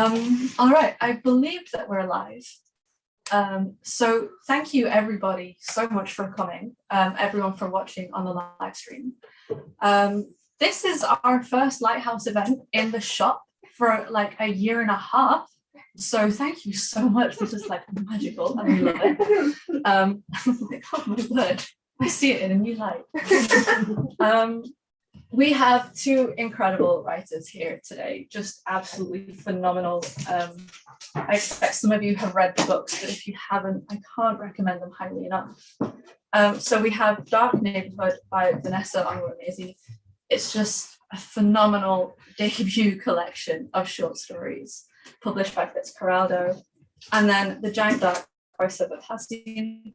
All right, I believe that we're live. So thank you everybody so much for coming, everyone for watching on the live stream. This is our first Lighthouse event in the shop for like a year and a half. So thank you so much. This is like magical and we love it. Like, oh my word, I see it in a new light. We have two incredible writers here today, just absolutely phenomenal. I expect some of you have read the books, but if you haven't, I can't recommend them highly enough. So we have Dark Neighborhood by Vanessa Onwuemezi. It's just a phenomenal debut collection of short stories published by Fitzcarraldo. And then The Giant Dark by Sabbath Hassin,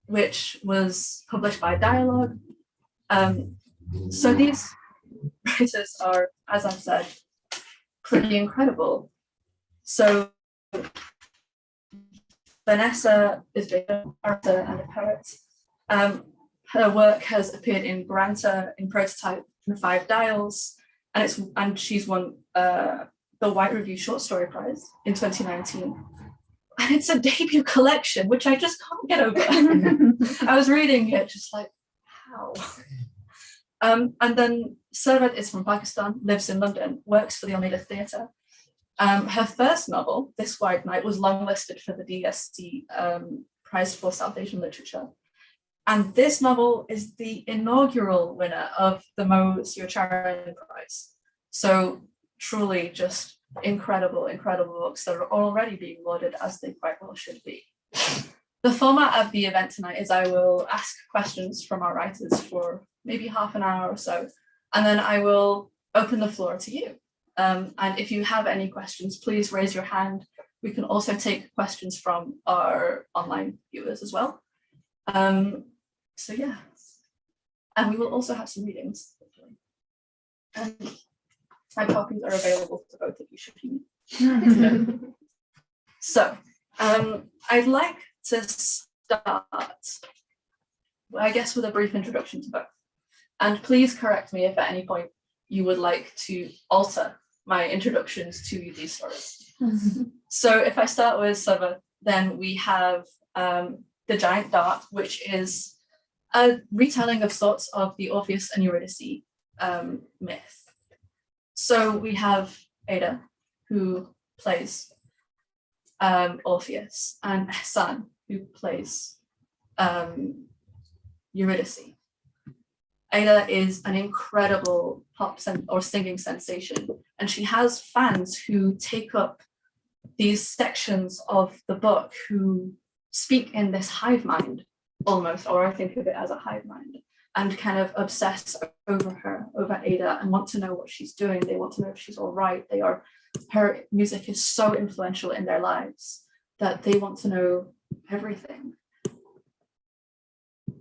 which was published by Dialogue. So these writers are, as I've said, pretty incredible. So Vanessa is an author and a poet. Her work has appeared in Granta, in Prototype, in 5 Dials, and she's won the White Review Short Story Prize in 2019. And it's a debut collection, which I just can't get over. I was reading it just like, how? And then Sarvat is from Pakistan, lives in London, works for the Almeida Theatre. Her first novel, This White Night, was longlisted for the DSC Prize for South Asian Literature. And this novel is the inaugural winner of the Mo Sivacharan Prize. So truly just incredible, incredible books that are already being lauded, as they quite well should be. The format of the event tonight is I will ask questions from our writers for maybe half an hour or so, and then I will open the floor to you. And if you have any questions, please raise your hand. We can also take questions from our online viewers as well. So yeah, and we will also have some readings. And my copies are available to both of you should you need. So I'd like to start, I guess, with a brief introduction to both. And please correct me if at any point you would like to alter my introductions to these stories. So if I start with Sarvat, then we have The Giant Dark, which is a retelling of sorts of the Orpheus and Eurydice myth. So we have Ada, who plays Orpheus, and Hassan, who plays Eurydice. Ada is an incredible pop or singing sensation, and she has fans who take up these sections of the book who speak in this hive mind almost, or I think of it as a hive mind, and kind of obsess over Ada, and want to know what she's doing. They want to know if she's all right. Her music is so influential in their lives that they want to know everything.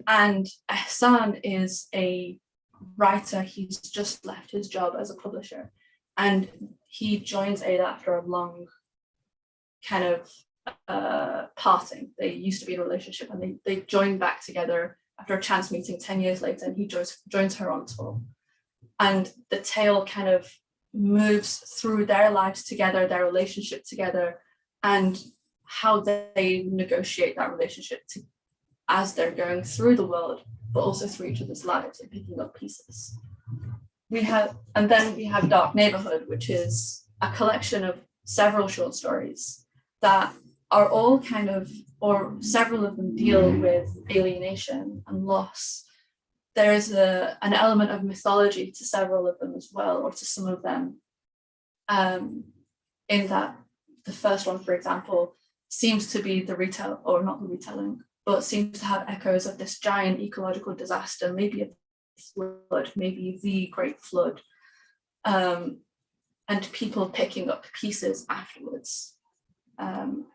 And Hassan is a writer. He's just left his job as a publisher, and he joins Ada after a long kind of parting. They used to be in a relationship, and they joined back together after a chance meeting 10 years later, and he joins her on tour. And the tale kind of moves through their lives together, their relationship together, and how they negotiate that relationship as they're going through the world, but also through each other's lives and picking up pieces. And then we have Dark Neighborhood, which is a collection of several short stories that are all kind of, or several of them deal with alienation and loss. There's an element of mythology to several of them as well, or to some of them, in that the first one, for example, seems to be but seems to have echoes of this giant ecological disaster, maybe a flood, maybe the Great Flood, and people picking up pieces afterwards. And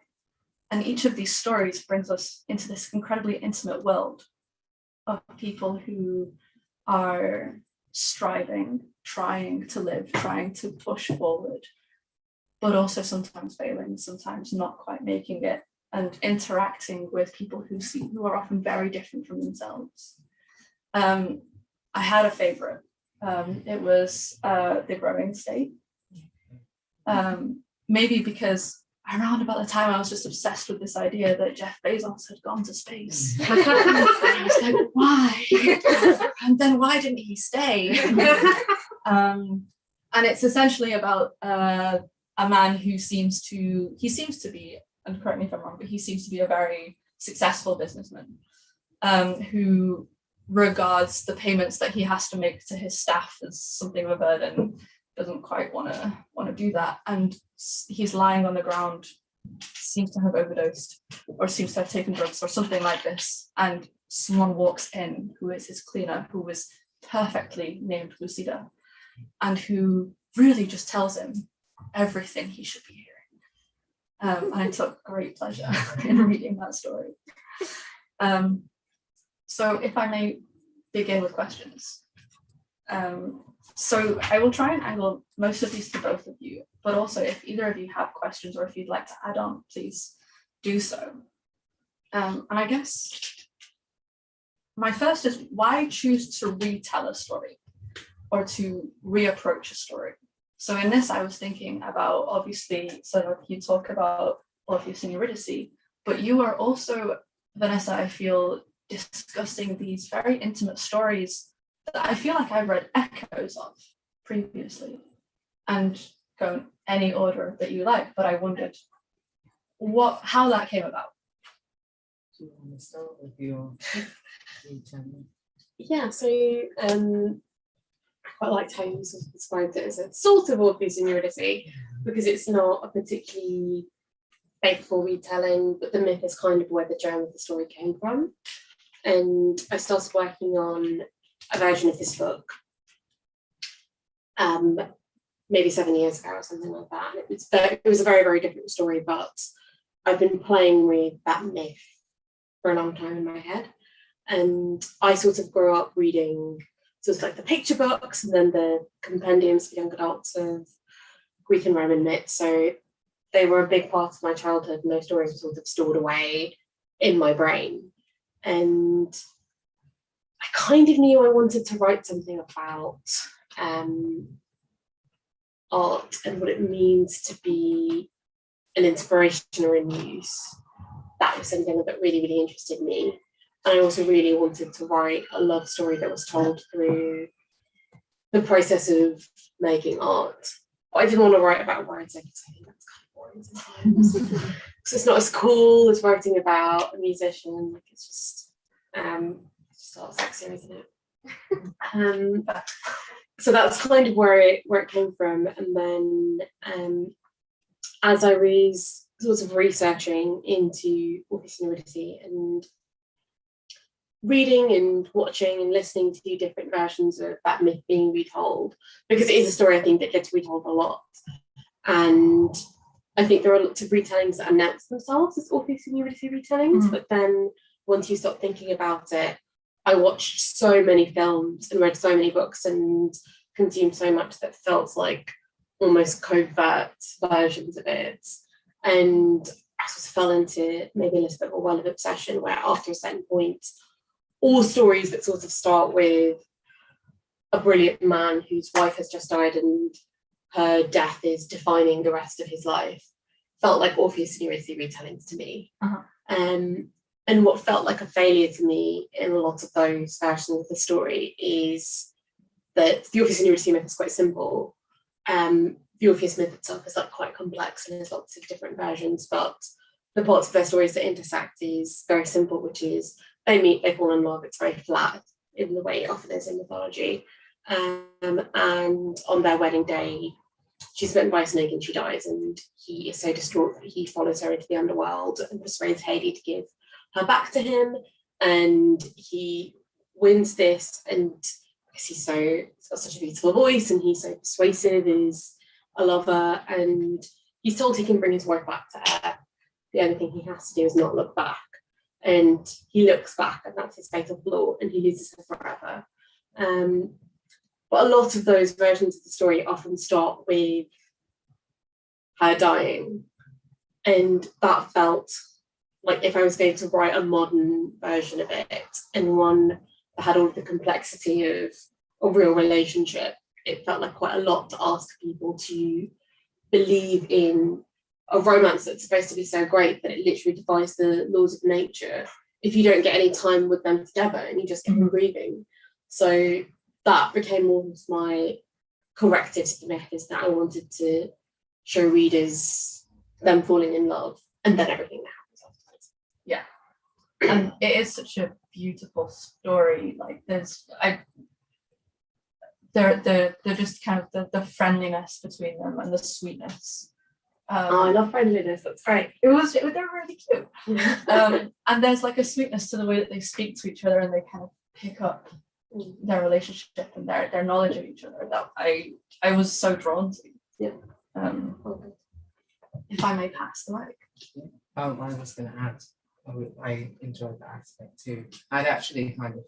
each of these stories brings us into this incredibly intimate world of people who are striving, trying to live, trying to push forward, but also sometimes failing, sometimes not quite making it, and interacting with people who are often very different from themselves. I had a favorite. It was The Growing State. Maybe because around about the time I was just obsessed with this idea that Jeff Bezos had gone to space. And I was like, why? And then why didn't he stay? And it's essentially about a man who seems to be, and correct me if I'm wrong, but he seems to be a very successful businessman who regards the payments that he has to make to his staff as something of a burden, doesn't quite want to do that, and he's lying on the ground, seems to have overdosed or seems to have taken drugs or something like this, and someone walks in who is his cleaner, who was perfectly named Lucida, and who really just tells him everything he should be hearing. And I took great pleasure in reading that story. So if I may begin with questions. So I will try and angle most of these to both of you, but also if either of you have questions or if you'd like to add on, please do so. And I guess my first is, why choose to retell a story or to reapproach a story? So in this, I was thinking about, obviously, so you talk about Orpheus and Eurydice, but you are also, Vanessa, I feel, discussing these very intimate stories that I feel like I've read echoes of previously, and go in any order that you like, but I wondered how that came about. Do you want to start with your retelling? Yeah, so I quite liked how you sort of described it as a sort of Orpheus and Eurydice, because it's not a particularly faithful retelling, but the myth is kind of where the germ of the story came from. And I started working on a version of this book maybe 7 years ago or something like that. And it was a very, very different story, but I've been playing with that myth for a long time in my head. And I sort of grew up reading sort of like the picture books and then the compendiums for young adults of Greek and Roman myths. So they were a big part of my childhood, and those stories were sort of stored away in my brain. And I kind of knew I wanted to write something about art and what it means to be an inspiration or a muse. That was something that really, really interested me. And I also really wanted to write a love story that was told through the process of making art. But I didn't want to write about writing because I think that's kind of boring sometimes. Because it's not as cool as writing about a musician. Like it's just a lot sexier, isn't it? So that's kind of where it came from. And then as I was sort of researching into Orpheus and Eurydice and reading and watching and listening to different versions of that myth being retold, because it is a story I think that gets retold a lot. And I think there are lots of retellings that announce themselves as Orpheus and Eurydice retellings, but then once you start thinking about it, I watched so many films and read so many books and consumed so much that felt like almost covert versions of it. And I sort of fell into maybe a little bit of a well of obsession where after a certain point, all stories that sort of start with a brilliant man whose wife has just died and her death is defining the rest of his life felt like Orpheus and Eurydice retellings to me. And what felt like a failure to me in a lot of those versions of the story is that the Orpheus and Eurydice myth is quite simple. The Orpheus myth itself is like quite complex and there's lots of different versions, but the parts of their stories that intersect is very simple, which is they meet, they fall in love. It's very flat in the way it often is in mythology. And on their wedding day, she's bitten by a snake and she dies, and he is so distraught that he follows her into the underworld and persuades Hayley to give her back to him, and he wins this, and he's got such a beautiful voice and he's so persuasive as a lover, and he's told he can bring his wife back to her. The only thing he has to do is not look back, and he looks back and that's his fatal flaw and he loses her forever. But a lot of those versions of the story often start with her dying, and that felt like if I was going to write a modern version of it and one that had all of the complexity of a real relationship, it felt like quite a lot to ask people to believe in a romance that's supposed to be so great that it literally defies the laws of nature if you don't get any time with them together and you just get them grieving. So that became almost my corrective to the myth, is that I wanted to show readers them falling in love and then everything that happens afterwards. Yeah. And it is such a beautiful story. Like they're just kind of the friendliness between them and the sweetness. I love friendliness, that's great. They're really cute. And there's like a sweetness to the way that they speak to each other, and they kind of pick up their relationship and their knowledge of each other that I was so drawn to. Yeah. If I may pass the mic. I was going to add, I enjoyed that aspect too. I'd actually kind of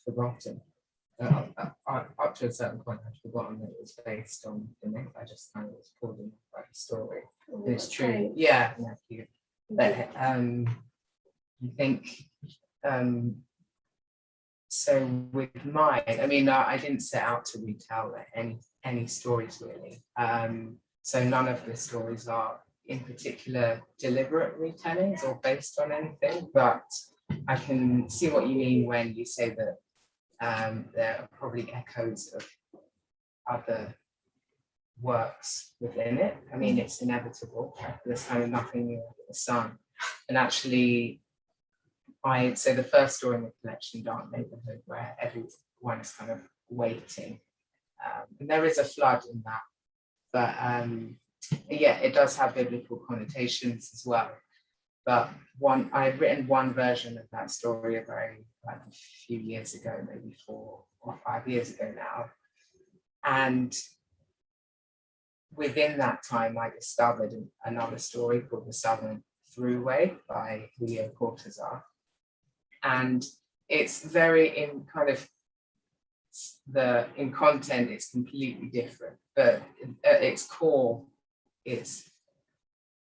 forgotten. Up to a certain point, I'd forgotten that it was based on the myth. I just kind of was pulled in by the story. And it's true. Great. Yeah, thank you. But I think so with mine, I mean, I didn't set out to retell any stories really. So none of the stories are in particular deliberate retellings or based on anything, but I can see what you mean when you say that there are probably echoes of other works within it. I mean, it's inevitable. There's kind of nothing new under the sun. And actually, so the first story in the collection, Dark Neighborhood, where everyone is kind of waiting. And there is a flood in that. But yeah, it does have biblical connotations as well. But I had written one version of that story a few years ago, maybe 4 or 5 years ago now. And within that time, I discovered another story called The Southern Thruway by Julio Cortázar. And it's very in content, it's completely different, but at its core,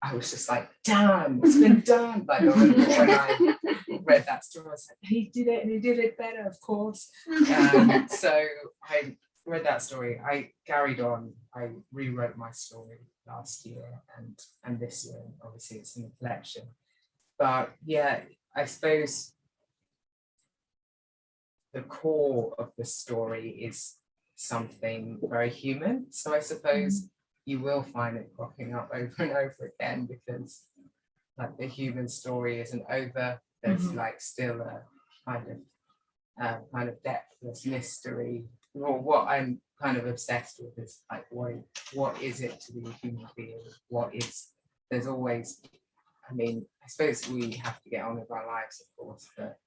I was just like, damn, it's been done. Like when I read that story, I was like, he did it and he did it better, of course. So I read that story, I carried on, I rewrote my story last year and this year, and obviously it's in the collection. But yeah, I suppose the core of the story is something very human. So I suppose you will find it cropping up over and over again, because like the human story isn't over. There's like still a kind of depthless mystery. Well, what I'm kind of obsessed with is like what is it to be a human being? There's always, I mean, I suppose we have to get on with our lives, of course, but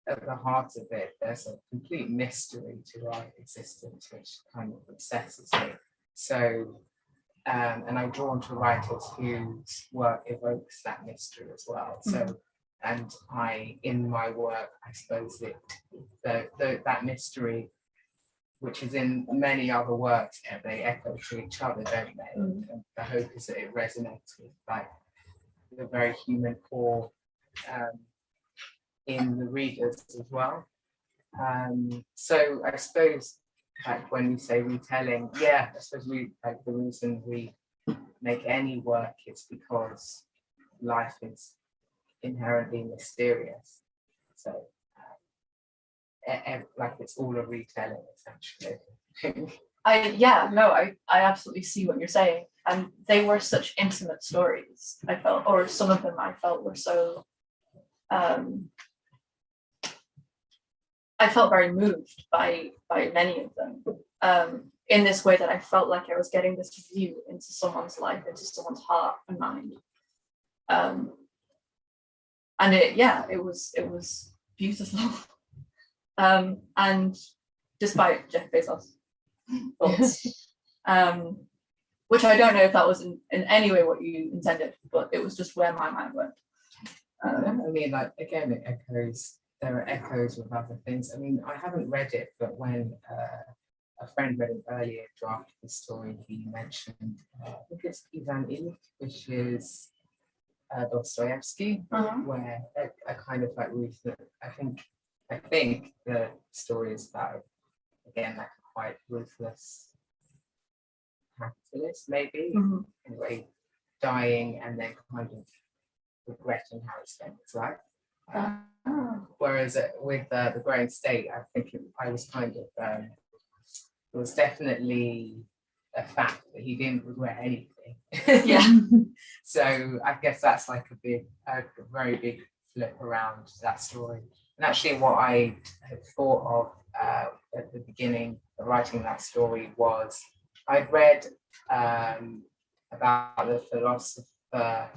at the heart of it, there's a complete mystery to our existence, which kind of obsesses me. So, and I'm drawn to writers whose work evokes that mystery as well. So, and in my work, I suppose that mystery, which is in many other works, they echo to each other, don't they? And the hope is that it resonates with like the very human core in the readers as well. So I suppose like when we say retelling, yeah, I suppose the reason we make any work is because life is inherently mysterious. So like it's all a retelling essentially. I absolutely see what you're saying. And they were such intimate stories, I felt, or some of them I felt were so I felt very moved by many of them, in this way that I felt like I was getting this view into someone's life, into someone's heart and mind. And it was beautiful. And despite Jeff Bezos' thoughts, which I don't know if that was in any way what you intended, but it was just where my mind went. I mean, like again, there are echoes with other things. I mean, I haven't read it, but when a friend read an earlier draft of the story, he mentioned, I think it's Ivan Illich, which is Dostoevsky, where a kind of like I think the story is about, again, like a quite ruthless catalyst, maybe, Mhm. in a way, dying and then kind of regretting how he spent his life. Whereas with the growing state, I think I was kind of, it was definitely a fact that he didn't regret anything. Yeah. So I guess that's like a very big flip around that story. And actually what I had thought of at the beginning of writing that story was I'd read about the philosopher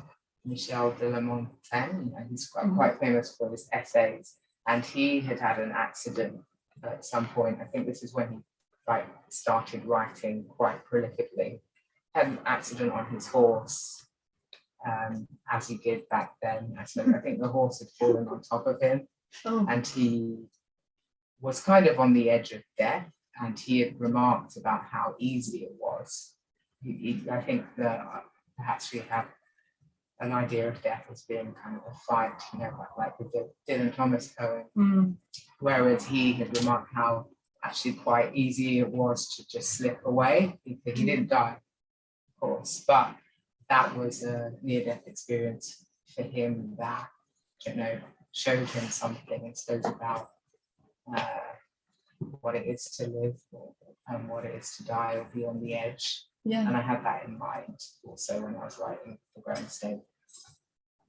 Michel de la Montaigne, and he's quite famous for his essays. And he had an accident at some point. I think this is when he started writing quite prolifically. Had an accident on his horse, as he did back then. So I think the horse had fallen on top of him, and he was kind of on the edge of death. And he had remarked about how easy it was. I think that perhaps we have an idea of death as being kind of a fight, like with the Dylan Thomas poem. Whereas he had remarked how actually quite easy it was to just slip away. He didn't die, of course, but that was a near-death experience for him that, showed him something, I suppose, about what it is to live and what it is to die or be on the edge. Yeah. And I had that in mind also when I was writing The Growing State.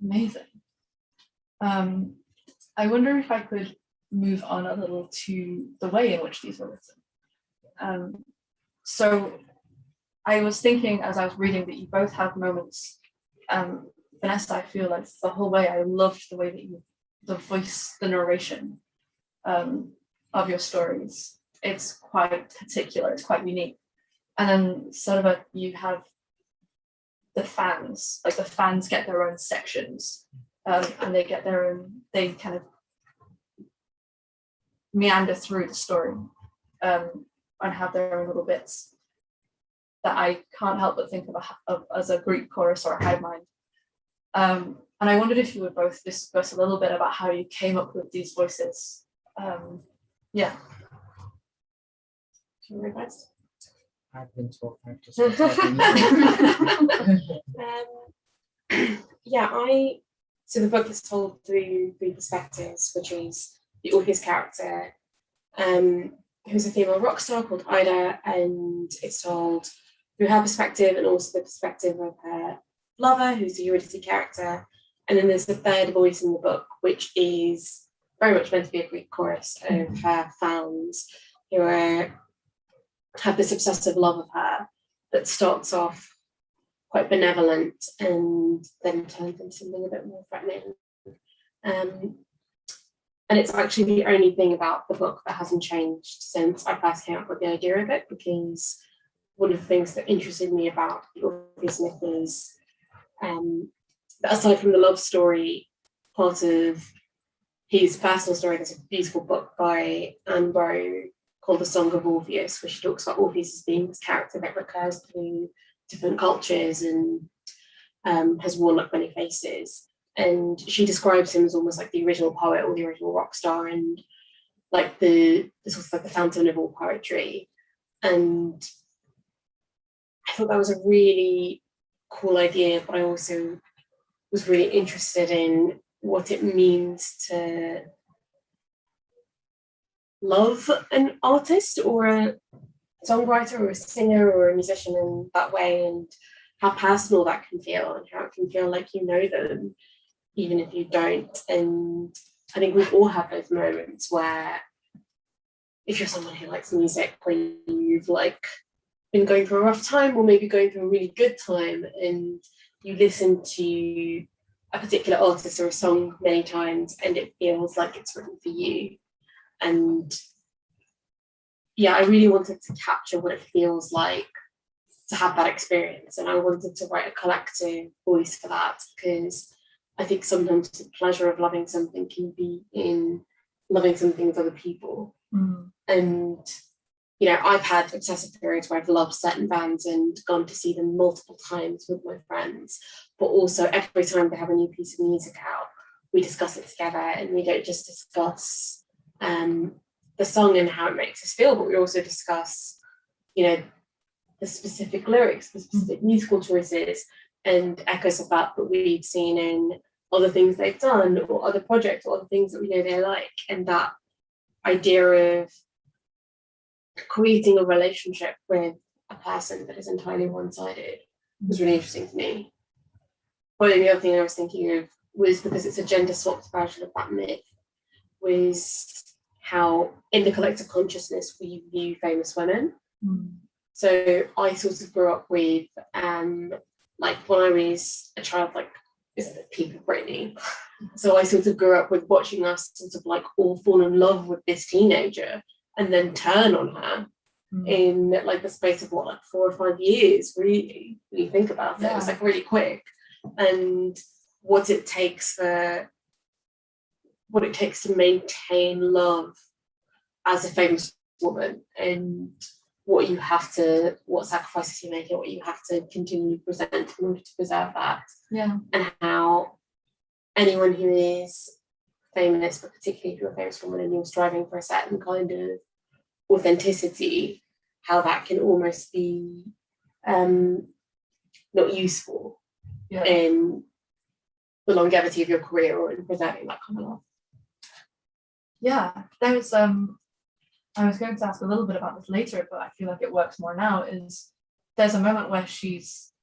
Amazing. I wonder if I could move on a little to the way in which these were written. So I was thinking as I was reading that you both have moments. Vanessa, I feel like the whole way I loved the way that the voice, the narration of your stories. It's quite particular, it's quite unique. And then sort of you have the fans, like the fans get their own sections, and they get their own, they kind of meander through the story, and have their own little bits that I can't help but think of as a Greek chorus or a hive mind. And I wondered if you would both discuss a little bit about how you came up with these voices. Yeah. Can you guys? I've been talking, just so the book is told through three perspectives, which is the Orpheus character, who's a female rock star called Ida, and it's told through her perspective and also the perspective of her lover, who's the Eurydice character. And then there's the third voice in the book, which is very much meant to be a Greek chorus of her fans who have this obsessive love of her that starts off quite benevolent and then turns into something a bit more threatening. And it's actually the only thing about the book that hasn't changed since I first came up with the idea of it, because one of the things that interested me about the Orpheus myth is that aside from the love story part of his personal story, there's a beautiful book by Anne Rowe called The Song of Orpheus, where she talks about Orpheus as being this character that recurs through different cultures and has worn up many faces. And she describes him as almost like the original poet or the original rock star, and like the sort of like the fountain of all poetry. And I thought that was a really cool idea, but I also was really interested in what it means to love an artist or a songwriter or a singer or a musician in that way, and how personal that can feel and how it can feel like you know them even if you don't. And I think we all have those moments where if you're someone who likes music, when you've like been going through a rough time or maybe going through a really good time, and you listen to a particular artist or a song many times and it feels like it's written for you. And yeah, I really wanted to capture what it feels like to have that experience, and I wanted to write a collective voice for that, because I think sometimes the pleasure of loving something can be in loving something with other people. And I've had obsessive periods where I've loved certain bands and gone to see them multiple times with my friends, but also every time they have a new piece of music out, we discuss it together, and we don't just discuss the song and how it makes us feel, but we also discuss, the specific lyrics, the specific musical choices, and echoes of that we've seen in other things they've done, or other projects, or other things that we know they like. And that idea of creating a relationship with a person that is entirely one-sided was really interesting to me. Probably the other thing I was thinking of was, because it's a gender-swapped version of that myth, was how in the collective consciousness we view famous women. So I sort of grew up with, like when I was a child, like is the peak of Britney. So I sort of grew up with watching us sort of like all fall in love with this teenager and then turn on her in like the space of what, like 4 or 5 years, really, when you think about it. It was like really quick. And what it takes to maintain love as a famous woman, and what sacrifices you make, and what you have to continually present in order to preserve that. Yeah. And how anyone who is famous, but particularly if you're a famous woman and you're striving for a certain kind of authenticity, how that can almost be not useful in the longevity of your career or in preserving that kind of love. Yeah, there's I was going to ask a little bit about this later, but I feel like it works more now, is there's a moment where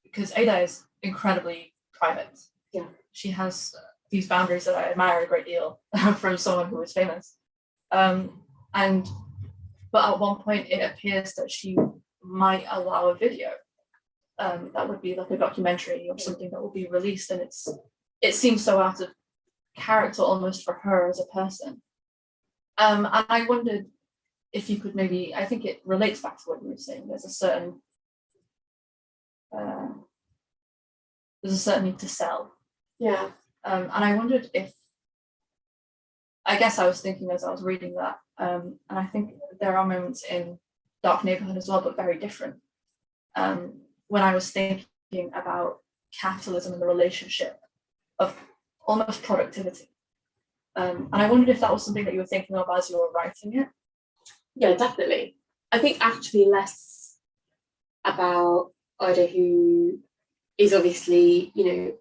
because Ada is incredibly private. Yeah. She has these boundaries that I admire a great deal from someone who is famous. But at one point it appears that she might allow a video that would be like a documentary or something that will be released, and it seems so out of character almost for her as a person. And I wondered if you could maybe, I think it relates back to what you were saying, there's a certain need to sell. Yeah. And I wondered I guess I was thinking as I was reading that, and I think there are moments in Dark Neighborhood as well, but very different. When I was thinking about capitalism and the relationship of almost productivity. And I wondered if that was something that you were thinking of as you were writing it. Yeah, definitely. I think actually less about Ida, who is obviously,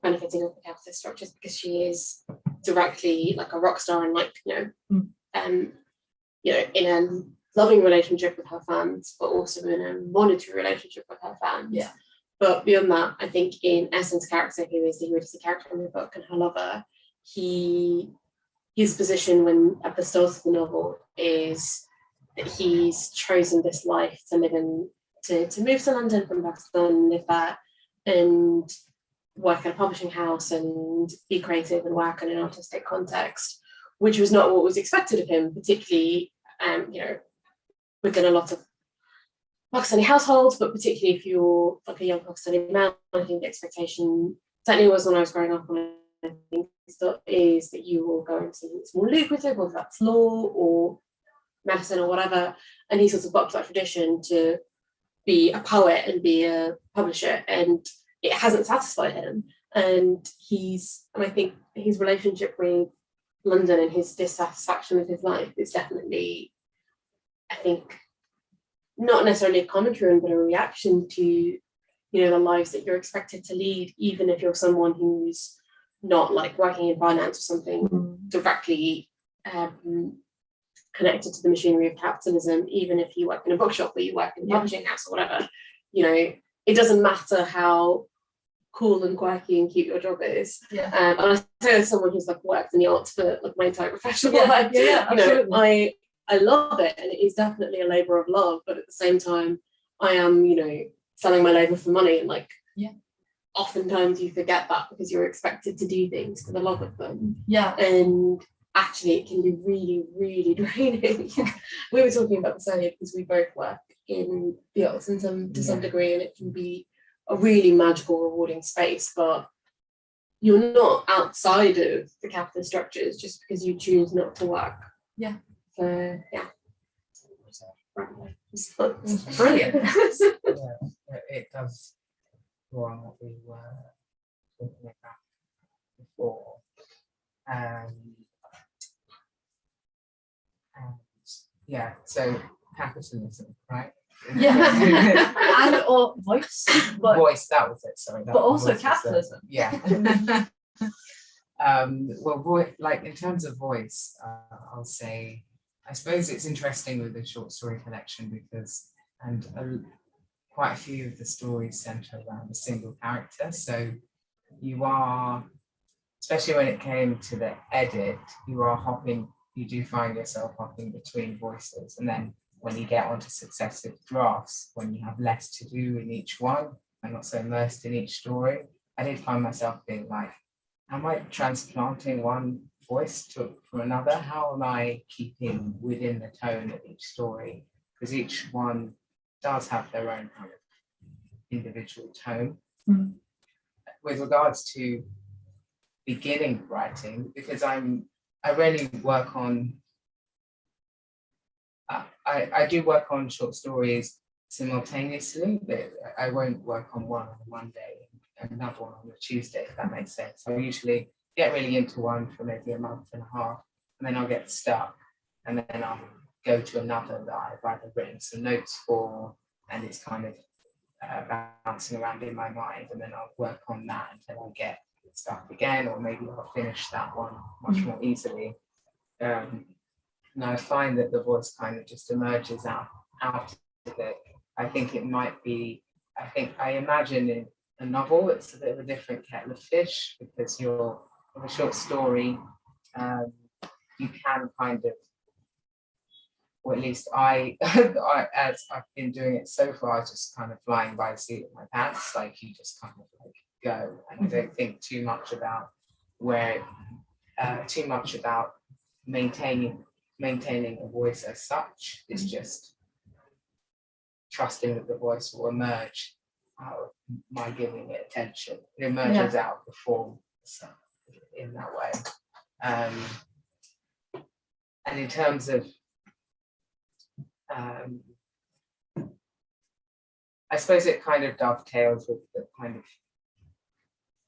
benefiting off the capitalist structures because she is directly like a rock star and like, in a loving relationship with her fans, but also in a monetary relationship with her fans. Yeah. But beyond that, I think in Essen's character, who is the Eurydice character in the book, and her lover, his position at the start of the novel is that he's chosen this life to live in, to move to London from Pakistan, live there, and work at a publishing house and be creative and work in an artistic context, which was not what was expected of him, particularly, within a lot of Pakistani households, but particularly if you're like a young Pakistani man. I think the expectation certainly was when I was growing up, and I think is that you will go into something that's more lucrative, whether that's law or medicine or whatever. And he sort of got to that tradition to be a poet and be a publisher, and it hasn't satisfied him. And I think his relationship with London and his dissatisfaction with his life is definitely, I think, not necessarily a commentary on, but a reaction to, the lives that you're expected to lead, even if you're someone who's not like working in finance or something directly connected to the machinery of capitalism, even if you work in a bookshop or you work in a publishing house or whatever. It doesn't matter how cool and quirky and cute your job is. Yeah. And I say as someone who's like worked in the arts for like my entire professional life, I love it, and it is definitely a labor of love, but at the same time I am, selling my labor for money, and oftentimes you forget that because you're expected to do things for the love of them. Yeah. And actually it can be really, really draining. We were talking about this earlier because we both work in the arts to some degree, and it can be a really magical, rewarding space, but you're not outside of the capitalist structures just because you choose not to work. Yeah. Brilliant. It does go on what we were talking about before. So capitalism, right? Yeah, and or voice, but Voice, that was it, sorry. but also voice was capitalism. yeah. Well, like in terms of voice, I'll say, I suppose it's interesting with the short story collection because, and quite a few of the stories center around a single character. So you are, especially when it came to the edit, you do find yourself hopping between voices. And then when you get onto successive drafts, when you have less to do in each one, and not so immersed in each story, I did find myself being like, am I transplanting one voice from another? How am I keeping within the tone of each story? Because each one does have their own kind of individual tone. Mm. With regards to beginning writing, because I really work on, I do work on short stories simultaneously, but I won't work on one on a Monday and another one on a Tuesday, if that makes sense. So I usually get really into one for maybe a month and a half, and then I'll get stuck, and then I'll go to another that I've either written some notes for, and it's kind of bouncing around in my mind, and then I'll work on that until I get stuck again, or maybe I'll finish that one much more easily. And I find that the voice kind of just emerges out of it. I think it might be, I imagine in a novel, it's a bit of a different kettle of fish because you're, in a short story, you can kind of, or at least as I've been doing it so far, just kind of flying by the seat of my pants, like you just kind of like go, and I don't think too much about maintaining a voice as such. It's just trusting that the voice will emerge out of my giving it attention. It emerges out of the form in that way. And in terms of I suppose it kind of dovetails with the kind of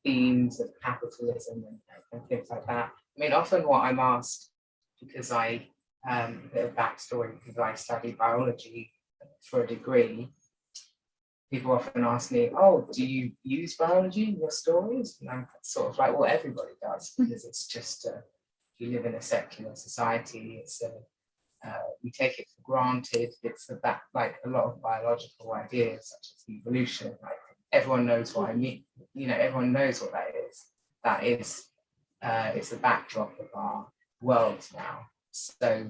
themes of capitalism and things like that. I mean, often what I'm asked, because a bit of backstory, because I studied biology for a degree, people often ask me, oh, do you use biology in your stories? And I'm sort of like, well, everybody does, because it's just, you live in a secular society, we take it for granted. It's about like a lot of biological ideas, such as evolution. Like everyone knows what I mean. Everyone knows what that is. That is, it's the backdrop of our world now. So,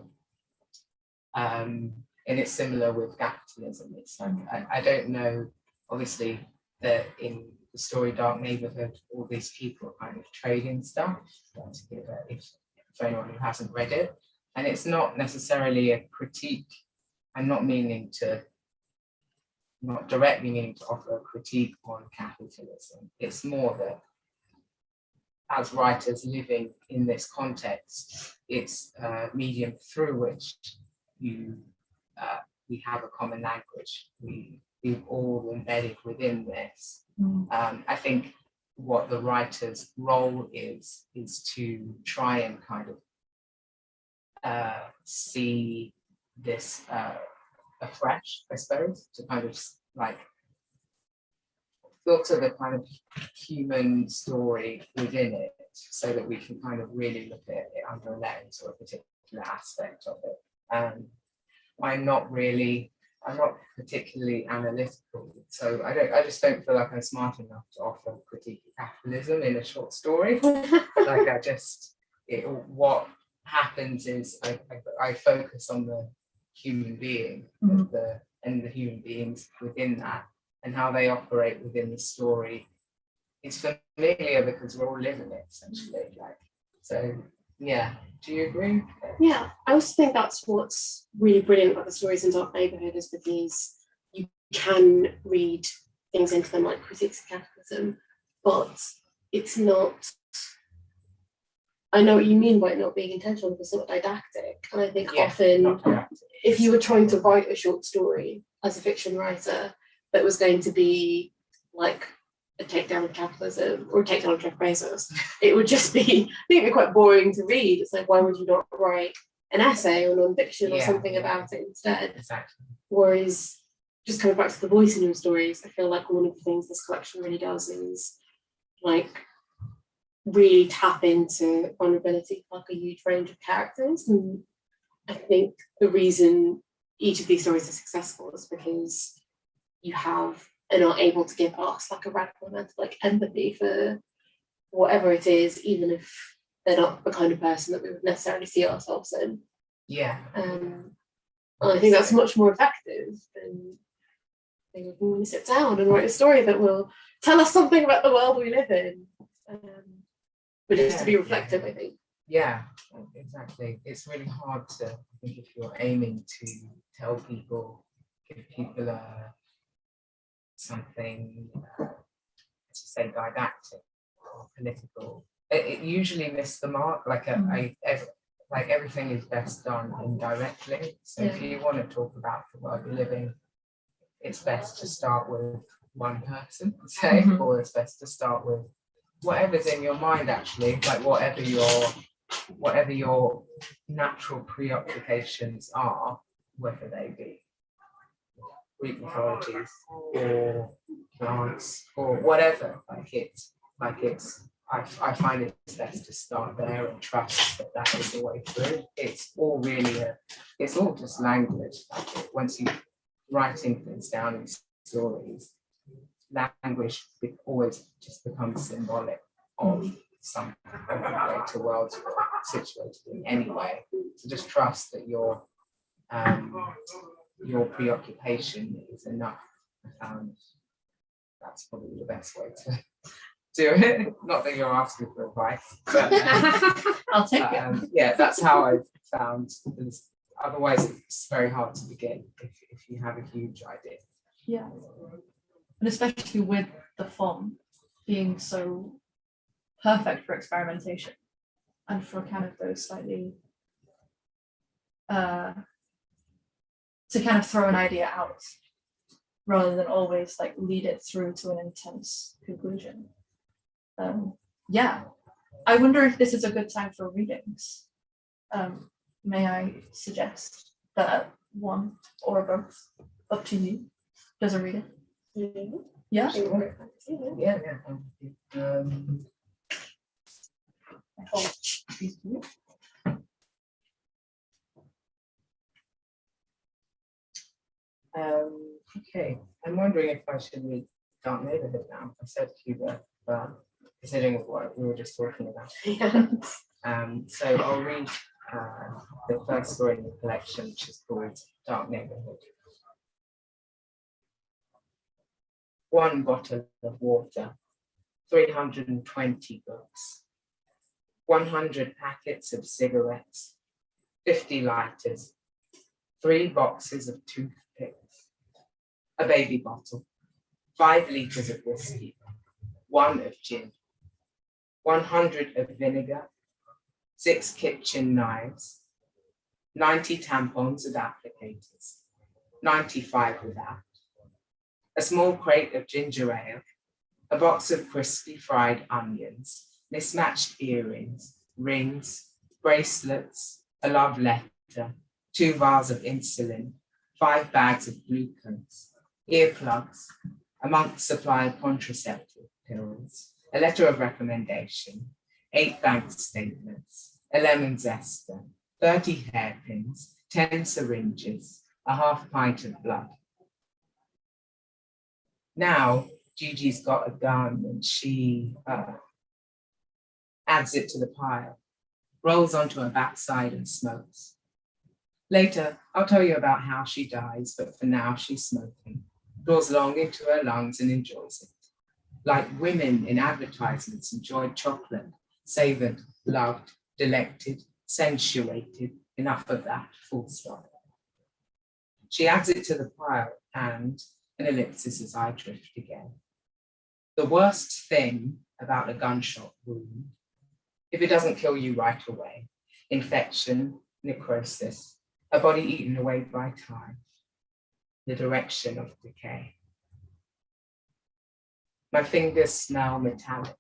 and it's similar with capitalism. It's like I don't know. Obviously, that in the story Dark Neighborhood, all these people are kind of trading stuff. For anyone who hasn't read it. And it's not necessarily a critique. I'm not directly meaning to offer a critique on capitalism. It's more that as writers living in this context, it's a medium through which we have a common language. We've all embedded within this. I think what the writer's role is to try and kind of see this afresh, I suppose, to kind of like filter the kind of human story within it so that we can kind of really look at it under a lens or a particular aspect of it. I'm not particularly analytical, so I just don't feel like I'm smart enough to offer a critique of capitalism in a short story. Like what happens is I focus on the human being and the human beings within that and how they operate within the story. It's familiar because we're all living it essentially. So yeah, do you agree? Yeah, I also think that's what's really brilliant about the stories in Dark Neighborhood is because you can read things into them like critiques of capitalism, but it's not. I know what you mean by it not being intentional because it's not didactic. And I think often if you were trying to write a short story as a fiction writer that was going to be like a takedown of capitalism or a takedown of Jeff Bezos, it would just be, I think it'd be quite boring to read. It's like, why would you not write an essay or non-fiction or something about it instead? Exactly. Whereas just coming back to the voice in your stories, I feel like one of the things this collection really does is like really tap into vulnerability for like a huge range of characters. And I think the reason each of these stories is successful is because you have and are able to give us like a radical amount of like empathy for whatever it is, even if they're not the kind of person that we would necessarily see ourselves in. Yeah. And I think that's much more effective than when we sit down and write a story that will tell us something about the world we live in. But just to be reflective, I think. Yeah, exactly. It's really hard to, I think, if you're aiming to tell people, give people something, to say didactic or political, it usually misses the mark. Like like everything is best done indirectly. So if you want to talk about the world you're living, it's best to start with one person, say, or it's best to start with whatever's in your mind, actually, like whatever your natural preoccupations are, whether they be Greek mythologies or plants or whatever. I find it's best to start there and trust that that is the way through. It's all really it's all just language. Once you writing things down in stories, language always just becomes symbolic of some greater world situated in anyway. So just trust that your preoccupation is enough. I found that's probably the best way to do it. Not that you're asking for advice, but I'll take it. yeah, that's how I've found. Otherwise, it's very hard to begin if you have a huge idea. Yeah, and especially with the font being so perfect for experimentation and for kind of those slightly to kind of throw an idea out rather than always like lead it through to an intense conclusion. Yeah, I wonder if this is a good time for readings. May I suggest that one or both, up to you, does a reading? Yeah. Yeah. Okay, I'm wondering if I should read Dark Neighborhood now. I said to you that, considering what we were just talking about. So I'll read the first story in the collection, which is called Dark Neighborhood. One bottle of water, 320 books, 100 packets of cigarettes, 50 lighters, 3 boxes of toothpicks, a baby bottle, 5 liters of whiskey, 1 of gin, 100 of vinegar, 6 kitchen knives, 90 tampons and applicators, 95 without, a small crate of ginger ale, a box of crispy fried onions, mismatched earrings, rings, bracelets, a love letter, 2 vials of insulin, 5 bags of glucose, earplugs, a month's supply of contraceptive pills, a letter of recommendation, 8 bank statements, a lemon zester, 30 hairpins, 10 syringes, a half pint of blood. Now, Gigi's got a gun and she adds it to the pile, rolls onto her backside and smokes. Later, I'll tell you about how she dies, but for now she's smoking, draws long into her lungs and enjoys it. Like women in advertisements enjoyed chocolate, savoured, loved, delected, sensuated, enough of that, full stop. She adds it to the pile and an ellipsis as I drift again. The worst thing about a gunshot wound, if it doesn't kill you right away, infection, necrosis, a body eaten away by time, the direction of decay. My fingers smell metallic.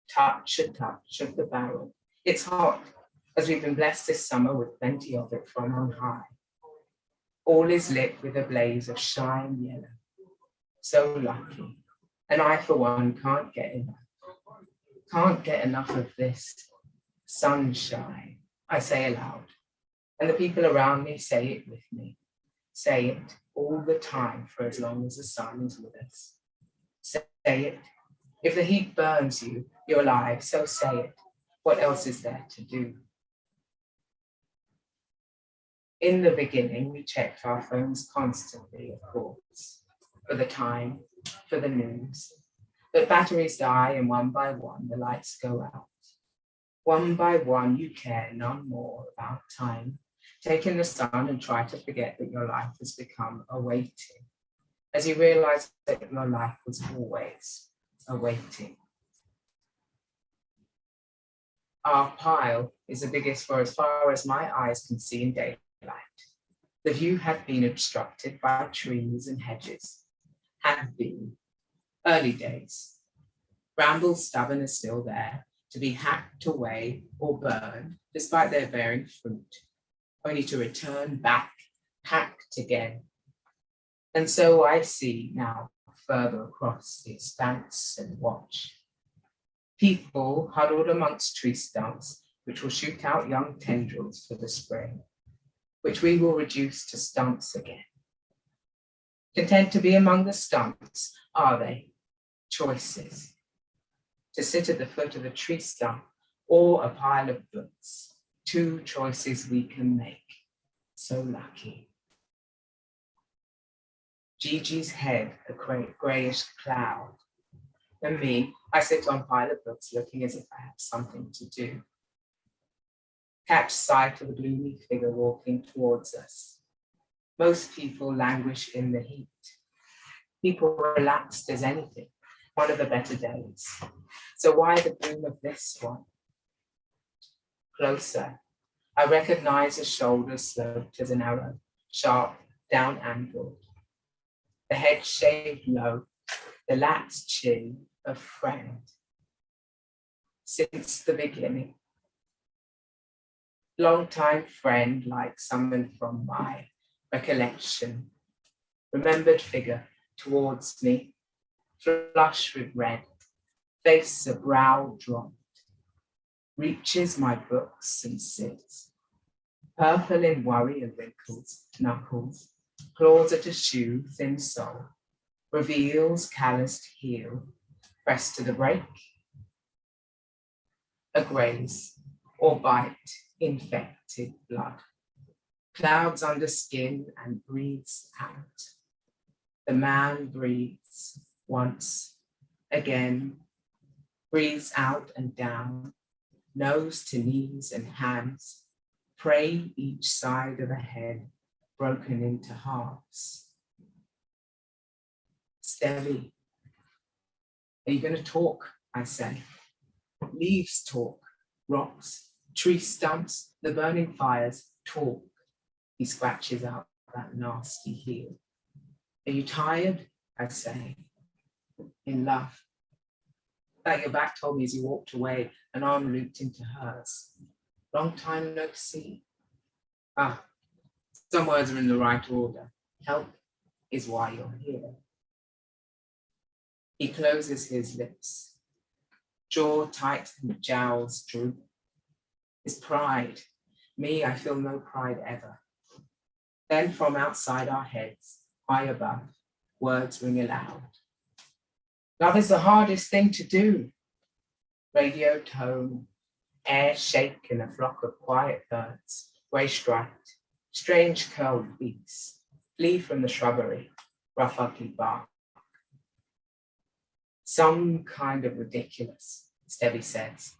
Touch of the barrel. It's hot, as we've been blessed this summer with plenty of it from on high. All is lit with a blaze of shine yellow. So lucky. And I, for one, can't get enough. Can't get enough of this sunshine, I say aloud. And the people around me say it with me. Say it all the time for as long as the sun is with us. Say it. If the heat burns you, you're alive, so say it. What else is there to do? In the beginning, we checked our phones constantly, of course, for the time, for the news. But batteries die, and one by one, the lights go out. One by one, you care none more about time. Take in the sun and try to forget that your life has become a waiting, as you realize that your life was always a waiting. Our pile is the biggest for as far as my eyes can see in daylight. The view had been obstructed by trees and hedges. Had been. Early days. Brambles stubborn are still there, to be hacked away or burned, despite their bearing fruit, only to return back, hacked again. And so I see now further across the expanse and watch. People huddled amongst tree stumps, which will shoot out young tendrils for the spring, which we will reduce to stumps again. Content to be among the stumps, are they? Choices. To sit at the foot of a tree stump or a pile of books. Two choices we can make. So lucky. Gigi's head, a greyish cloud. And me, I sit on pile of books looking as if I have something to do. Catch sight of a gloomy figure walking towards us. Most people languish in the heat. People relaxed as anything, one of the better days. So why the gloom of this one? Closer, I recognize a shoulder sloped as an arrow, sharp, down-angled. The head shaved low, the lats chin of friend. Since the beginning. Long-time friend, like summoned from my recollection. Remembered figure towards me, flush with red, face a brow dropped. Reaches my books and sits. Purple in worry and wrinkles, knuckles, claws at a shoe, thin sole, reveals calloused heel, pressed to the brake. A graze or bite, infected blood. Clouds under skin and breathes out. The man breathes once, again, breathes out and down, nose to knees and hands, pray each side of a head broken into halves. Stevie, are you going to talk? I say. Leaves talk, rocks, tree stumps, the burning fires talk. He scratches out that nasty heel. Are you tired? I say. In love. That your back told me as you walked away, an arm looped into hers. Long time no see. Ah, some words are in the right order. Help is why you're here. He closes his lips. Jaw tight and jowls droop. His pride. Me, I feel no pride ever. Then from outside our heads, high above, words ring aloud. Love is the hardest thing to do. Radio tone, air shake in a flock of quiet birds, grey striped, strange curled beaks, flee from the shrubbery, rough ugly bark. Some kind of ridiculous, Stevie says,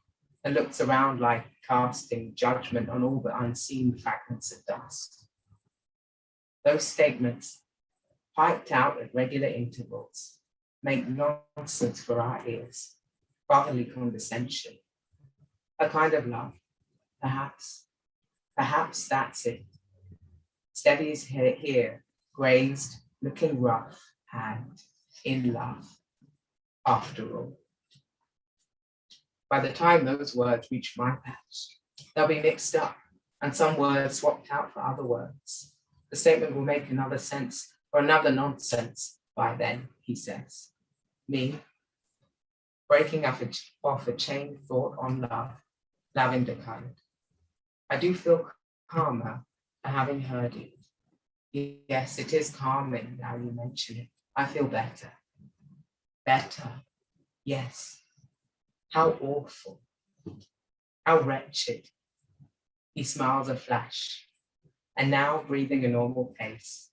and looks around like casting judgment on all the unseen fragments of dust. Those statements, piped out at regular intervals, make nonsense for our ears, fatherly condescension, a kind of love, perhaps that's it. Stevie is here, grazed, looking rough, and in love, after all. By the time those words reach my patch, they'll be mixed up, and some words swapped out for other words. The statement will make another sense or another nonsense by then, he says. Me, breaking off a chain of thought on love, lavender colored. I do feel calmer for having heard it. Yes, it is calming now you mention it. I feel better. Better, yes. How awful. How wretched. He smiles a flash, and now breathing a normal pace,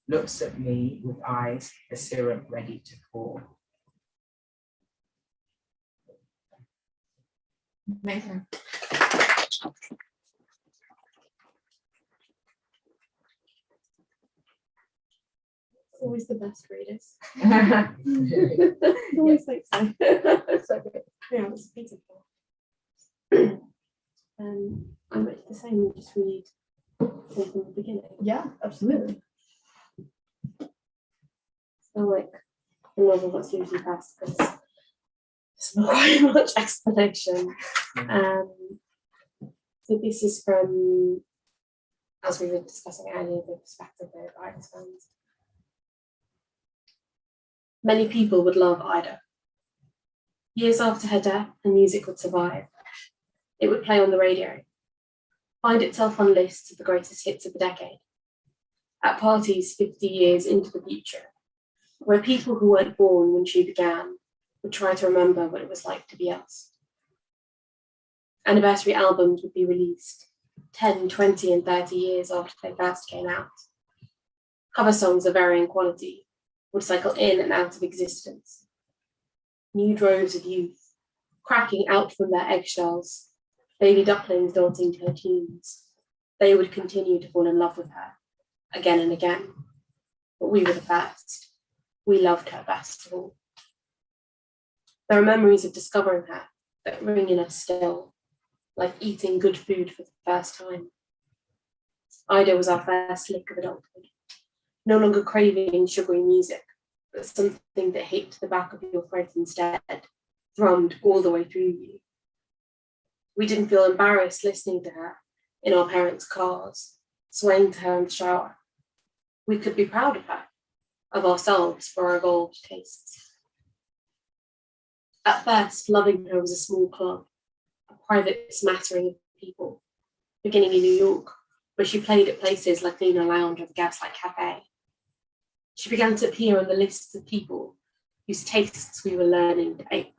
looks at me with eyes the syrup ready to pour. Amazing. Always the best readers. Really? Always think so. So good. Yeah, it's beautiful. I might the same, just read from the beginning. Yeah, absolutely. So like the novel that's usually best because there's not very much explanation. So this is from, as we were discussing earlier, the perspective of Ida's fans. Many people would love Ida. Years after her death, her music would survive. It would play on the radio, find itself on lists of the greatest hits of the decade. At parties 50 years into the future, where people who weren't born when she began would try to remember what it was like to be us. Anniversary albums would be released 10, 20, and 30 years after they first came out. Cover songs of varying quality would cycle in and out of existence. New droves of youth, cracking out from their eggshells, baby ducklings dancing to her tunes. They would continue to fall in love with her, again and again. But we were the first. We loved her best of all. There are memories of discovering her that ring in us still, like eating good food for the first time. Ida was our first lick of adulthood, no longer craving sugary music, but something that hit the back of your throat instead, thrummed all the way through you. We didn't feel embarrassed listening to her in our parents' cars, swaying to her in the shower. We could be proud of her, of ourselves for our evolved tastes. At first, loving her was a small club, a private smattering of people, beginning in New York, where she played at places like Lena Lounge or the Gaslight Cafe. She began to appear on the lists of people whose tastes we were learning to ape.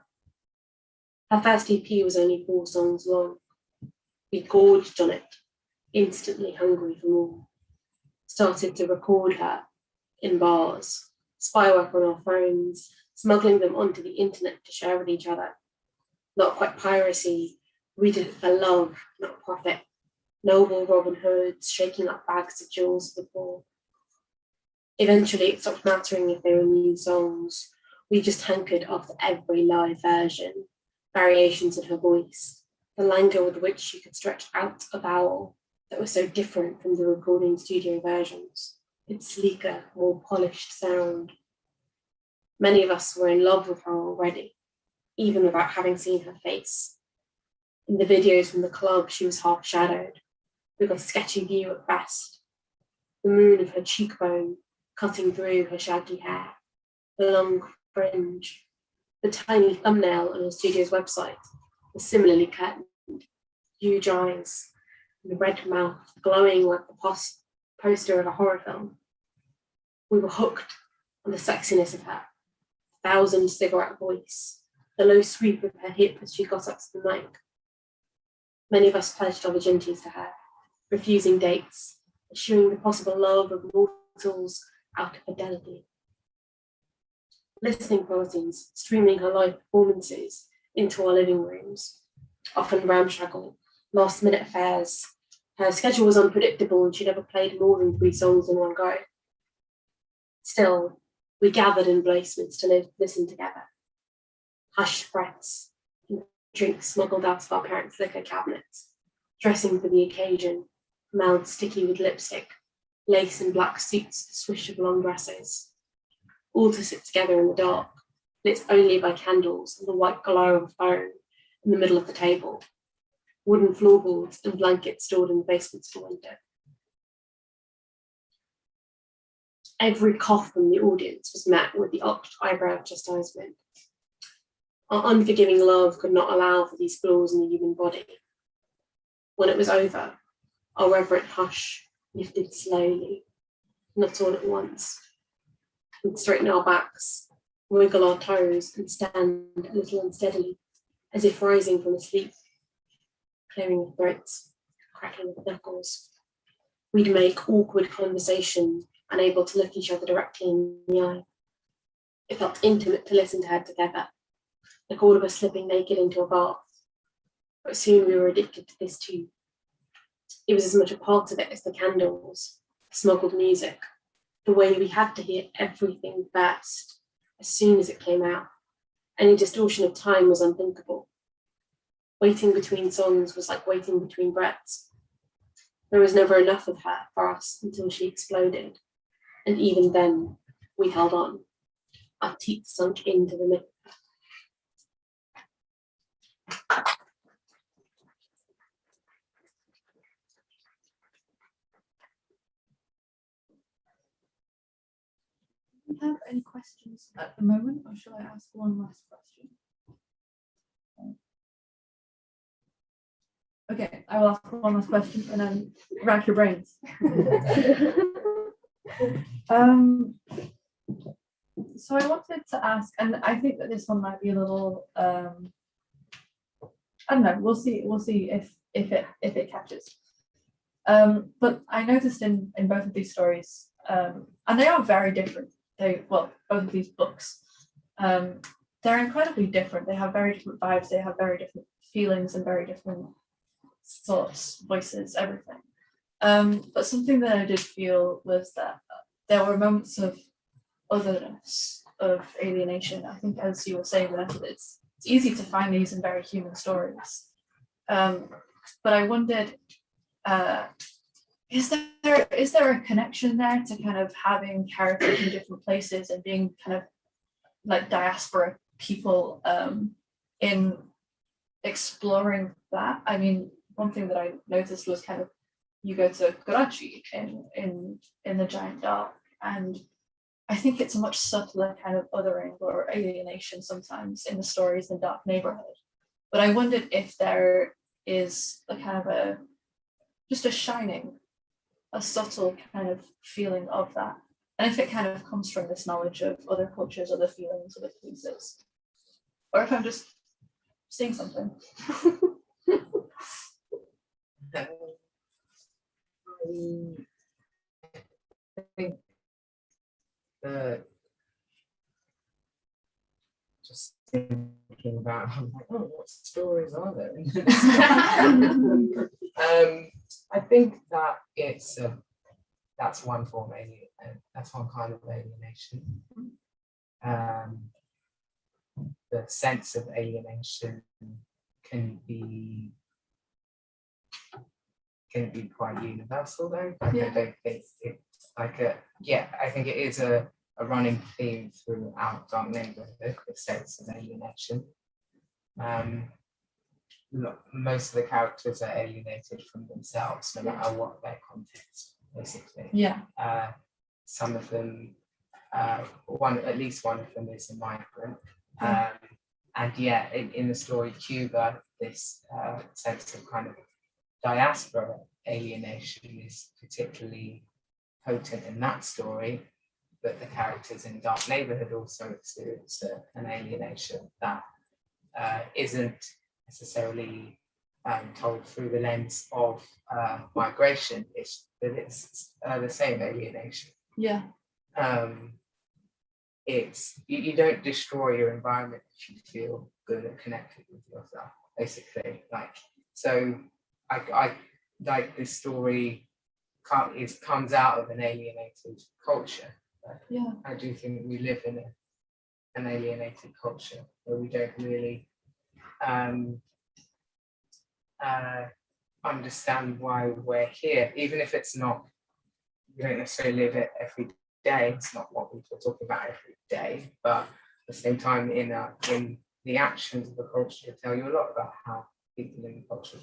Her first EP was only 4 songs long. We gorged on it, instantly hungry for more. Started to record her in bars, spyware on our phones, smuggling them onto the internet to share with each other. Not quite piracy, we did it for love, not profit. Noble Robin Hoods shaking up bags of jewels for the poor. Eventually, it stopped mattering if they were new songs. We just hankered after every live version, variations in her voice, the languor with which she could stretch out a vowel that was so different from the recording studio versions, its sleeker, more polished sound. Many of us were in love with her already, even without having seen her face. In the videos from the club, she was half shadowed, with a sketchy view at best. The moon of her cheekbone cutting through her shaggy hair, the long fringe, the tiny thumbnail on her studio's website was similarly curtained, huge eyes, and the red mouth glowing like the poster of a horror film. We were hooked on the sexiness of her, 1,000 cigarette voice, the low sweep of her hip as she got up to the mic. Many of us pledged our virginities to her, refusing dates, eschewing the possible love of mortals out of fidelity. Listening parties, streaming her live performances into our living rooms, often ramshackle, last-minute affairs. Her schedule was unpredictable and she never played more than 3 songs in one go. Still, we gathered in basements to listen together. Hushed threats, and drinks smuggled out of our parents' liquor cabinets, dressing for the occasion, mouths sticky with lipstick, lace and black suits, the swish of long dresses. All to sit together in the dark, lit only by candles and the white glow of a phone in the middle of the table, wooden floorboards and blankets stored in the basement store window. Every cough from the audience was met with the arched eyebrow chastisement. Our unforgiving love could not allow for these flaws in the human body. When it was over, our reverent hush lifted slowly, not all at once. We'd straighten our backs, wiggle our toes, and stand a little unsteadily, as if rising from a sleep, clearing of throats, cracking of knuckles. We'd make awkward conversation, unable to look each other directly in the eye. It felt intimate to listen to her together, like all of us slipping naked into a bath. But soon we were addicted to this too. It was as much a part of it as the candles, the smuggled music, the way we had to hear everything first, as soon as it came out. Any distortion of time was unthinkable. Waiting between songs was like waiting between breaths. There was never enough of her for us until she exploded. And even then, we held on. Our teeth sunk into the middle. Do you have any questions at the moment, or shall I ask one last question? Okay, I will ask one last question and then rack your brains. So I wanted to ask, and I think that this one might be a little, I don't know. We'll see if it catches. But I noticed in both of these stories, and they are very different. Both of these books, they're incredibly different. They have very different vibes. They have very different feelings and very different thoughts, voices, everything. But something that I did feel was that there were moments of otherness, of alienation. I think, as you were saying, Vanessa, it's easy to find these in very human stories. But I wondered, is there a connection there to kind of having characters in different places and being kind of like diaspora people in exploring that? I mean, one thing that I noticed was kind of you go to Karachi in the Giant Dark, and I think it's a much subtler kind of othering or alienation sometimes in the stories than Dark Neighborhood. But I wondered if there is a kind of just a shining, a subtle kind of feeling of that, and if it kind of comes from this knowledge of other cultures, other feelings, other places, or if I'm just seeing something. I think just thinking about, I'm like, oh, what stories are there? I think that that's one form of that's one kind of alienation. The sense of alienation can be quite universal though. Like, I don't think it's like I think it is a running theme throughout Dark Neighborhood, the sense of alienation. Most of the characters are alienated from themselves, no matter what their context, basically. Yeah. Some of them, at least one of them is a migrant. And yeah, in the story Cuba, this sense of kind of diaspora alienation is particularly potent in that story, but the characters in Dark Neighborhood also experience an alienation that isn't necessarily told through the lens of migration, it's the same alienation. Yeah. It's you don't destroy your environment if you feel good and connected with yourself, basically. So I like this story comes out of an alienated culture. Yeah. I do think we live in an alienated culture where we don't really understand why we're here, even if it's not, we don't necessarily live it every day. It's not what we're talking about every day, but at the same time, in the actions of the culture, tell you a lot about how people in the culture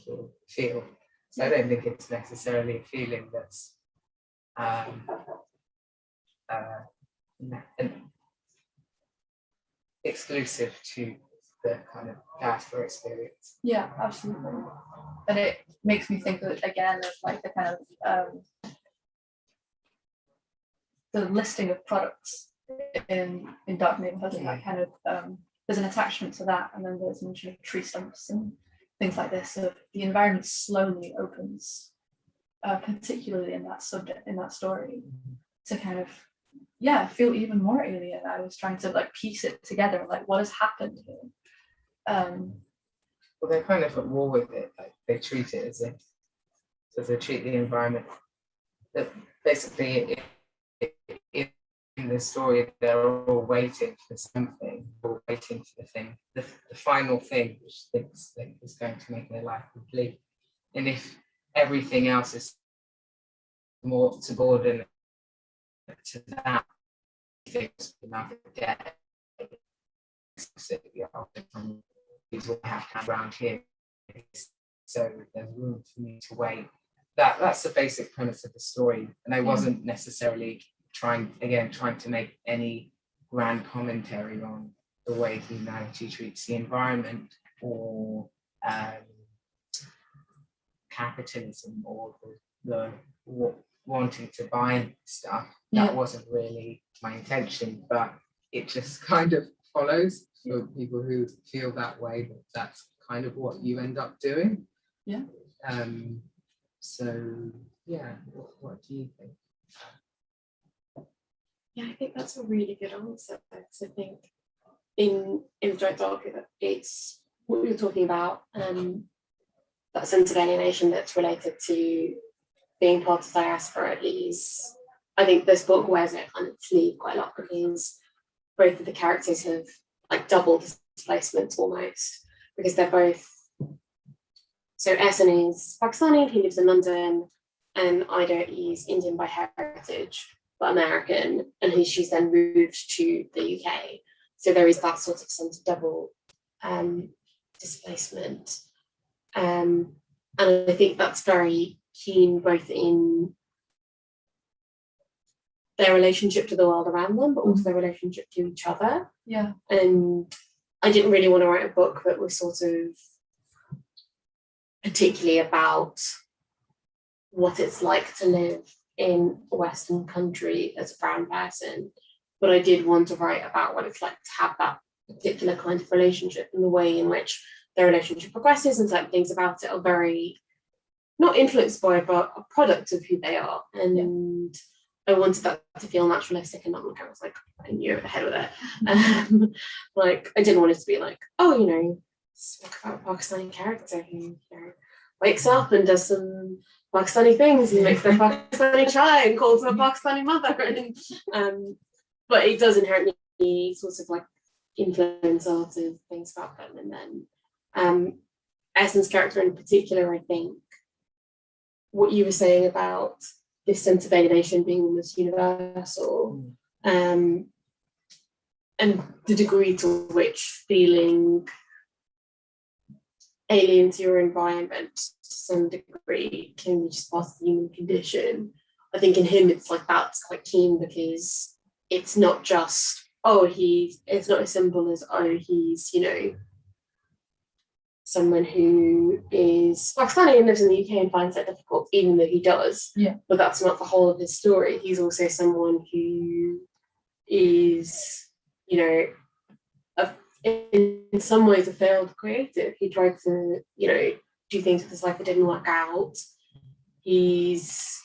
feel. So I don't think it's necessarily a feeling that's and exclusive to the kind of diaspora experience. Yeah, absolutely. And it makes me think that, again, of like the kind of the listing of products in Dark Neighborhood, and that kind of there's an attachment to that, and then there's mention of tree stumps and things like this. So the environment slowly opens, particularly in that subject, in that story, to kind of feel even more alien. I was trying to like piece it together, like what has happened here. Well, they're kind of at war with it. Like they treat it as if, so they treat the environment. That basically, in the story, they're all waiting for something, or waiting for the thing, the final thing, which thinks that is going to make their life complete. And if everything else is more subordinate to that, things enough dead. Is what I have around here, so there's room for me to wait. That's the basic premise of the story, and I wasn't necessarily trying to make any grand commentary on the way humanity treats the environment, or capitalism, or the wanting to buy stuff. That wasn't really my intention, but it just kind of follows for people who feel that way, that that's kind of what you end up doing. So yeah, what do you think? Yeah, I think that's a really good answer, because I think in the Joint Dark, it's what we were talking about, that sense of alienation that's related to being part of diaspora is, I think this book wears it on its sleeve quite a lot, because both of the characters have like double displacements almost, because they're both, so Ehsan is Pakistani, he lives in London, and Ida is Indian by heritage but American, and she's then moved to the UK. So there is that sort of sense of double displacement, and I think that's very keen both in their relationship to the world around them, but also their relationship to each other. Yeah. And I didn't really want to write a book that was sort of particularly about what it's like to live in a Western country as a brown person, but I did want to write about what it's like to have that particular kind of relationship, and the way in which their relationship progresses, and certain things about it are very not influenced by, but a product of who they are. And I wanted that to feel naturalistic, and not like I was like putting you over the head with it. Like I didn't want it to be like, oh, you know, speak about a Pakistani character who wakes up and does some Pakistani things, and makes their Pakistani chai and calls her a Pakistani mother. And, but it does inherently sort of like influence lots of things about them. And then Ehsan's character in particular, I think what you were saying about this sense of alienation being almost universal, and the degree to which feeling alien to your environment to some degree can be just part of the human condition. I think in him it's like that's quite keen, because it's not just, it's not as simple as, he's, you know, someone who is Pakistani and lives in the UK and finds that difficult, even though he does. Yeah. But that's not the whole of his story. He's also someone who is, you know, in some ways a failed creative. He tried to, you know, do things with his life that didn't work out. He's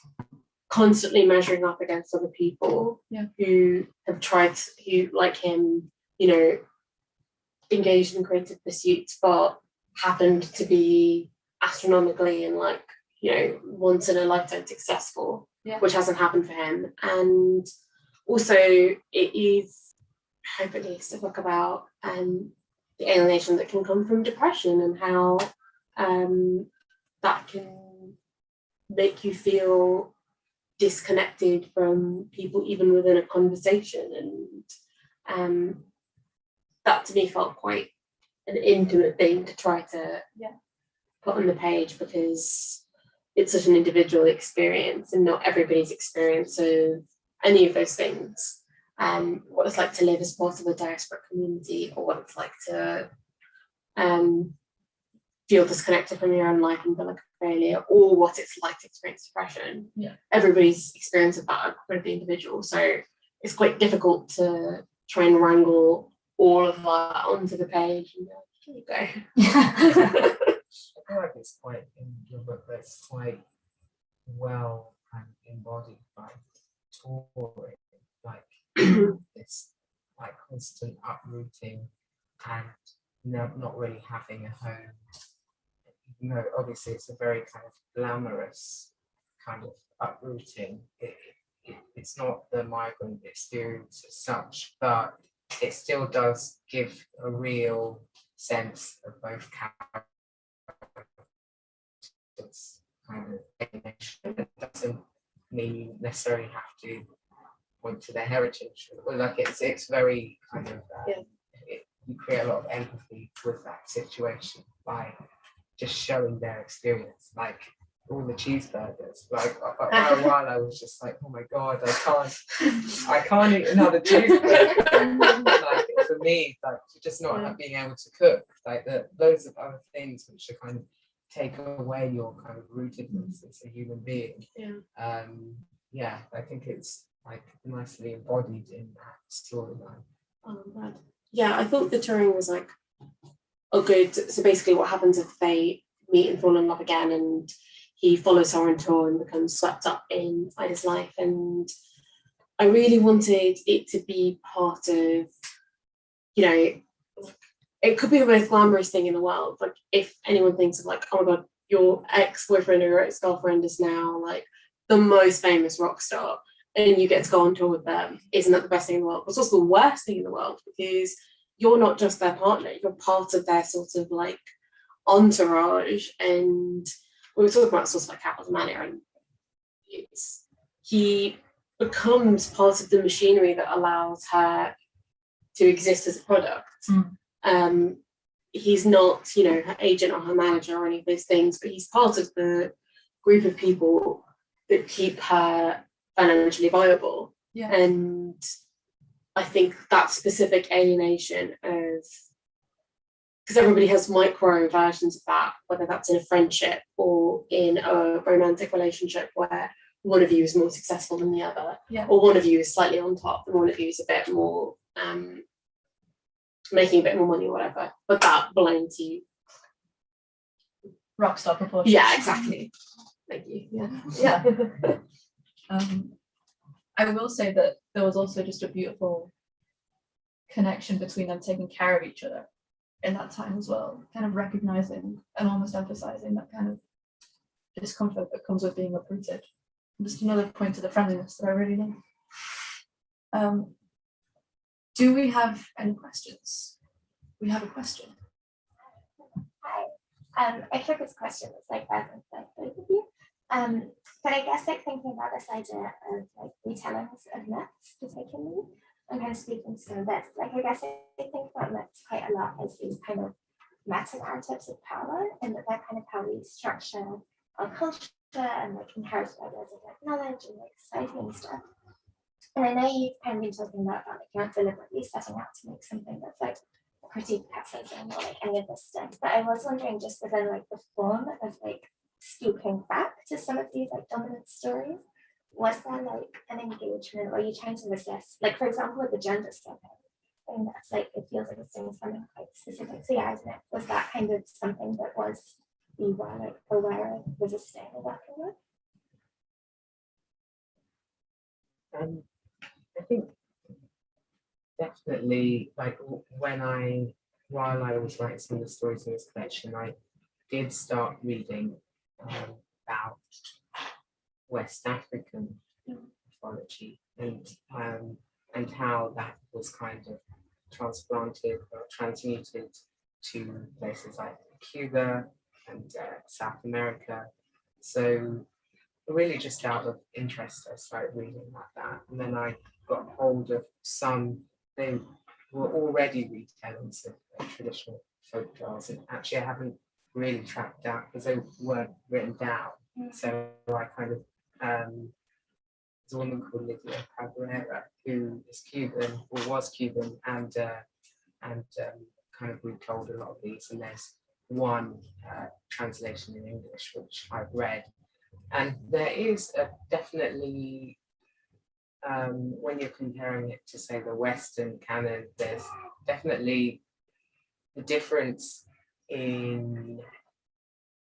constantly measuring up against other people who have tried, who like him, you know, engaged in creative pursuits, but happened to be astronomically and like, you know, once in a lifetime successful, which hasn't happened for him. And also it is, I hope at least, a book about the alienation that can come from depression, and how that can make you feel disconnected from people even within a conversation. And that to me felt quite an intimate thing to try to put on the page, because it's such an individual experience, and not everybody's experience of any of those things. What it's like to live as part of a diasporic community, or what it's like to feel disconnected from your own life and feel like a failure, or what it's like to experience depression. Yeah. Everybody's experience of that are going to be individual. So it's quite difficult to try and wrangle all of that onto the page. And here you go. I feel like it's quite in your book, but it's quite well kind of embodied by touring, like this like constant uprooting and not really having a home. You know, obviously it's a very kind of glamorous kind of uprooting. It's not the migrant experience as such, but it still does give a real sense of both characters kind of alienation. It doesn't mean necessarily have to point to their heritage. Like it's very kind of you create a lot of empathy with that situation by just showing their experience, like all the cheeseburgers. Like for a while I was just like, oh my god, I can't eat another cheeseburger. Like for me, like just not being able to cook, like loads of other things which are kind of take away your kind of rootedness as a human being. I think it's like nicely embodied in that storyline. Oh, I'm glad. Yeah, I thought the touring was like good. So basically what happens if they meet and fall in love again, and he follows her on tour and becomes swept up in Ida's life. And I really wanted it to be part of, you know, it could be the most glamorous thing in the world. Like if anyone thinks of like, oh my god, your ex-boyfriend or your ex-girlfriend is now like the most famous rock star, and you get to go on tour with them, isn't that the best thing in the world? But it's also the worst thing in the world, because you're not just their partner, you're part of their sort of like entourage. And we were talking about sort of like Captain Mania, and he becomes part of the machinery that allows her to exist as a product. He's not, you know, her agent or her manager or any of those things, but he's part of the group of people that keep her financially viable. Yeah. And I think that specific alienation of, because everybody has micro versions of that, whether that's in a friendship or in a romantic relationship where one of you is more successful than the other, or one of you is slightly on top and one of you is a bit more making a bit more money or whatever, but that belongs to you. Rockstar proportions. Yeah, exactly. Thank you. Yeah. I will say that there was also just a beautiful connection between them taking care of each other in that time as well, kind of recognizing and almost emphasizing that kind of discomfort that comes with being uprooted. Just another point to the friendliness that I really like. Do we have any questions? We have a question. Hi. I think this question is like relevant for both of you. But I guess like thinking about this idea of like retellings of myths particularly, I'm kind of speaking to some of this. Like I guess I think about myths quite a lot as these kind of meta-narratives of power, and that they're kind of how we structure our culture and like inherit ideas of like knowledge and like society and stuff. And I know you've kind of been talking about like you're not deliberately setting out to make something that's like critique capitalism or like any of this stuff. But I was wondering just within like the form of like speaking back to some of these like dominant stories, was there like an engagement, or are you trying to resist? Like for example with the gender stuff, I think that's like it feels like it's doing something quite specific. So yeah, isn't it? Was that kind of something that was you were like aware of resisting or working with? I think definitely, like while I was writing some of the stories in this collection, I did start reading about West African mythology and how that was kind of transplanted or transmuted to places like Cuba and South America. So really just out of interest, I started reading about that. And then I got hold of some, they were already retellings of traditional folk tales. And actually I haven't really tracked down because they weren't written down. So I kind of there's a woman called Lydia Cabrera who is Cuban or was Cuban and kind of retold a lot of these. And there's one translation in English which I've read, and there is definitely when you're comparing it to say the Western canon, there's definitely a difference in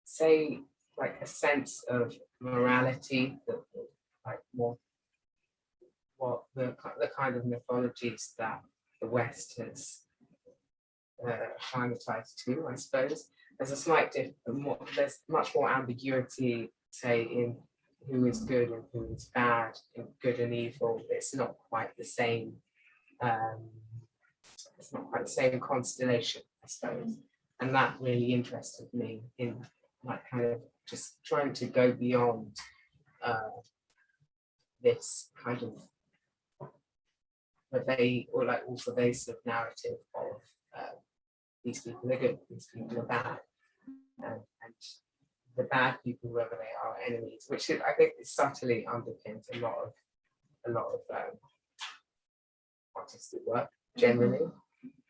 say like a sense of morality that like more what the kind of mythologies that the West has climatized to, I suppose. There's a slight there's much more ambiguity, say, in who is good and who is bad, in good and evil. It's not quite the same. It's not quite the same constellation, I suppose. And that really interested me in like kind of just trying to go beyond this kind of all pervasive narrative of these people are good, these people are bad, and the bad people, whether they are enemies, which is, I think is subtly underpins a lot of artistic work generally.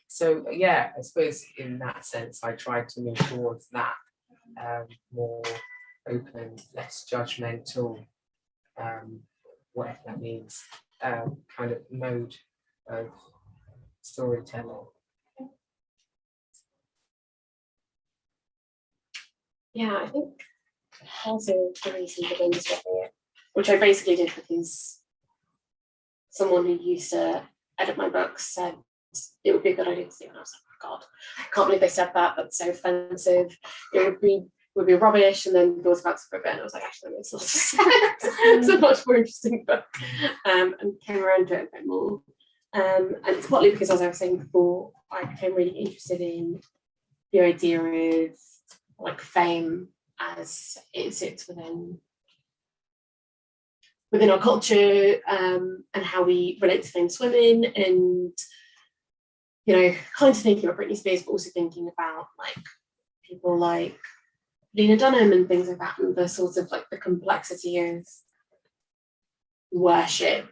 So yeah, I suppose in that sense, I tried to move towards that more open, less judgmental, whatever that means, kind of mode of storytelling. Yeah, I think also the reason for doing this video, which I basically did because someone who used to edit my books said it would be a good idea to see, and I was like, oh God, I can't believe they said that. That's so offensive. It would be rubbish. And then there was about to flip it, and I was like, actually, that makes a lot of sense. It's a much more interesting book, and came around to it a bit more. And it's partly because, as I was saying before, I became really interested in the idea of like fame as it sits within our culture, and how we relate to famous women, and kind of thinking about Britney Spears, but also thinking about like people like Lena Dunham and things like that, and the sort of like the complexity of worship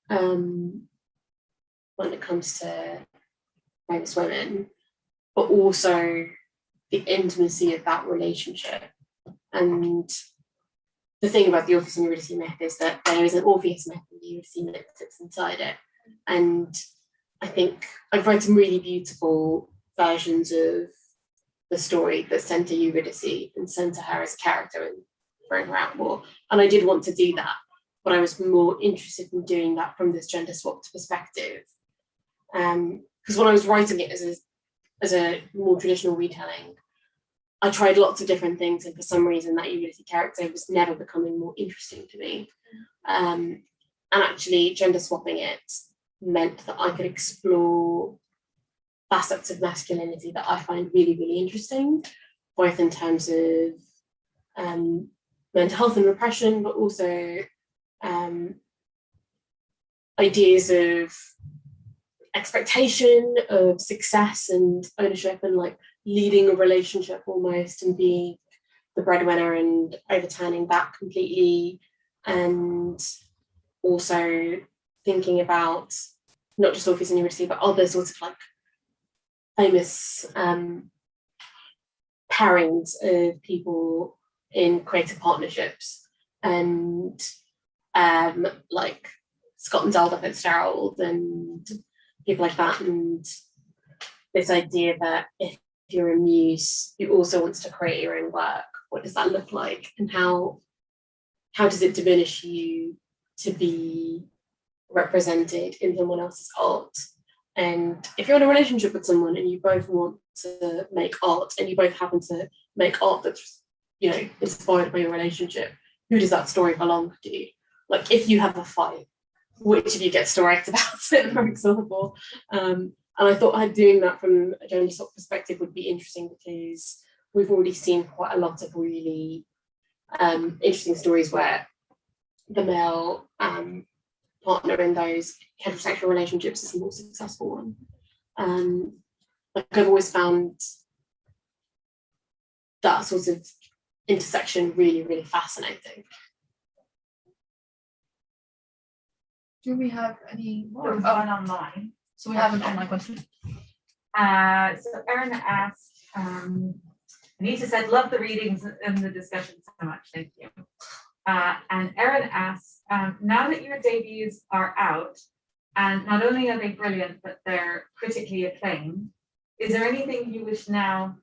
when it comes to famous women, but also the intimacy of that relationship. And the thing about the Orpheus and Eurydice myth is that there is an Orpheus myth and the Eurydice myth that sits inside it. And I think I've read some really beautiful versions of the story that centre Eurydice and centre her as a character and bring her out more. And I did want to do that, but I was more interested in doing that from this gender swapped perspective. Because when I was writing it as a more traditional retelling, I tried lots of different things, and for some reason that Eurydice character was never becoming more interesting to me. And actually gender swapping it meant that I could explore facets of masculinity that I find really, really interesting, both in terms of mental health and repression, but also ideas of expectation of success and ownership, and like leading a relationship almost, and being the breadwinner and overturning that completely, and also thinking about not just Orpheus and Eurydice, but other sorts of like famous pairings of people in creative partnerships, and like Scott and Zelda Fitzgerald and people like that, and this idea that if you're a muse who also wants to create your own work, what does that look like, and how does it diminish you to be represented in someone else's art? And if you're in a relationship with someone and you both want to make art, and you both happen to make art that's inspired by your relationship, who does that story belong to? Like, if you have a fight, which of you gets to write about it, for example? And I thought doing that from a gender swap perspective would be interesting, because we've already seen quite a lot of really interesting stories where the male partner in those heterosexual relationships is the more successful one. Like, I've always found that sort of intersection really, really fascinating. Do we have any There more? was one online. So we have an online question. So Erin asked, Anita said, love the readings and the discussion so much, thank you. And Erin asked, now that your debuts are out, and not only are they brilliant, but they're critically acclaimed, is there anything you wish now,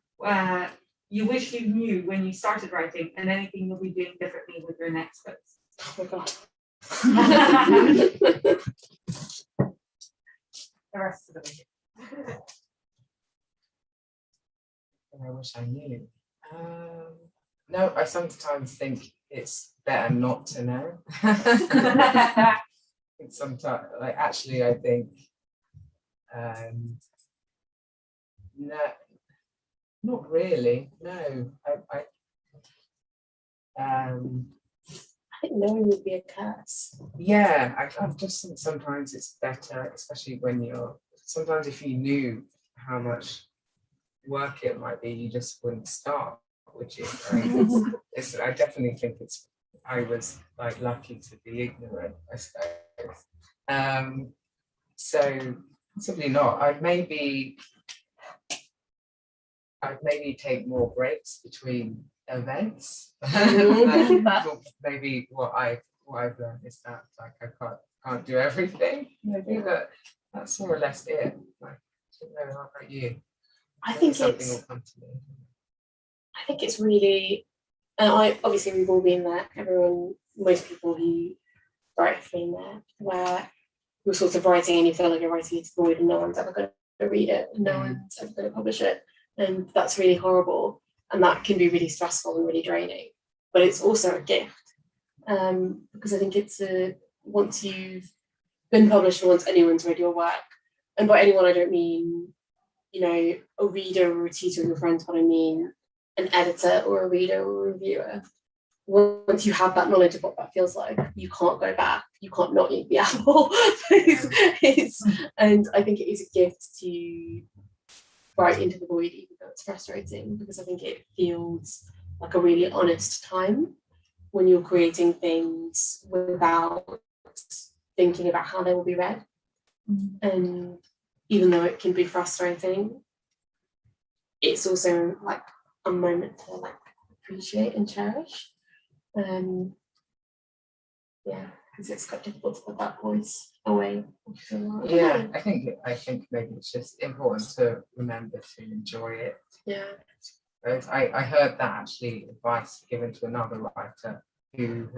you wish you knew when you started writing, and anything you'll be doing differently with your next books? Oh my god. The rest of the video. And I wish I knew. No, I sometimes think it's better not to know. Sometimes, like, actually, I think, no, not really. No, I think knowing would be a curse. yeah, I just think sometimes it's better, especially when sometimes if you knew how much work it might be, you just wouldn't start, would you? Right? I definitely think I was like lucky to be ignorant, I suppose. So possibly not. I'd maybe take more breaks between events. Maybe what I've learned is that like I can't do everything. Maybe, but that's more or less it. Like, I don't know, how about you? I think something will come to me. I think it's really, and obviously we've all been there. Most people who write have been there, where you're sort of writing and you feel like you're writing into the void and no one's ever going to read it and no one's ever going to publish it, and that's really horrible, and that can be really stressful and really draining. But it's also a gift, because I think it's once you've been published and once anyone's read your work, and by anyone I don't mean a reader or a tutor or your friends, but I mean an editor or a reader or a reviewer. Once you have that knowledge of what that feels like, you can't go back. You can't not eat the apple. And I think it is a gift to write into the void, even though it's frustrating, because I think it feels like a really honest time when you're creating things without thinking about how they will be read. And even though it can be frustrating, it's also like a moment to like appreciate and cherish. Because it's quite difficult to put that voice away. Yeah, I think maybe it's just important to remember to enjoy it. Yeah. I heard that actually advice given to another writer who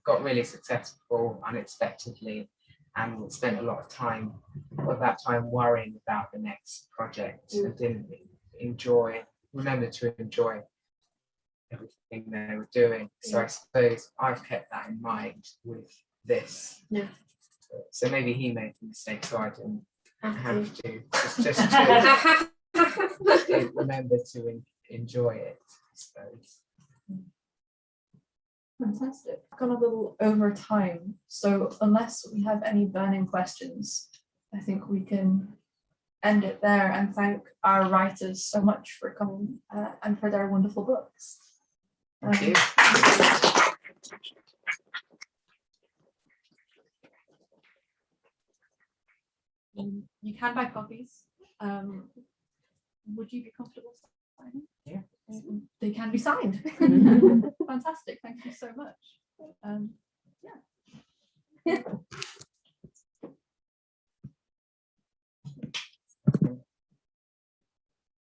got really successful unexpectedly and spent a lot of time worrying about the next project and didn't remember to enjoy everything they were doing. So I suppose I've kept that in mind with this. Yeah. So maybe he made the mistake, so I didn't have to. Just to remember to enjoy it, I suppose. Fantastic. I've gone a little over time, so unless we have any burning questions, I think we can end it there and thank our writers so much for coming and for their wonderful books. Thank you. You can buy copies. Would you be comfortable signing? Yeah. They can be signed. Fantastic. Thank you so much. Yeah.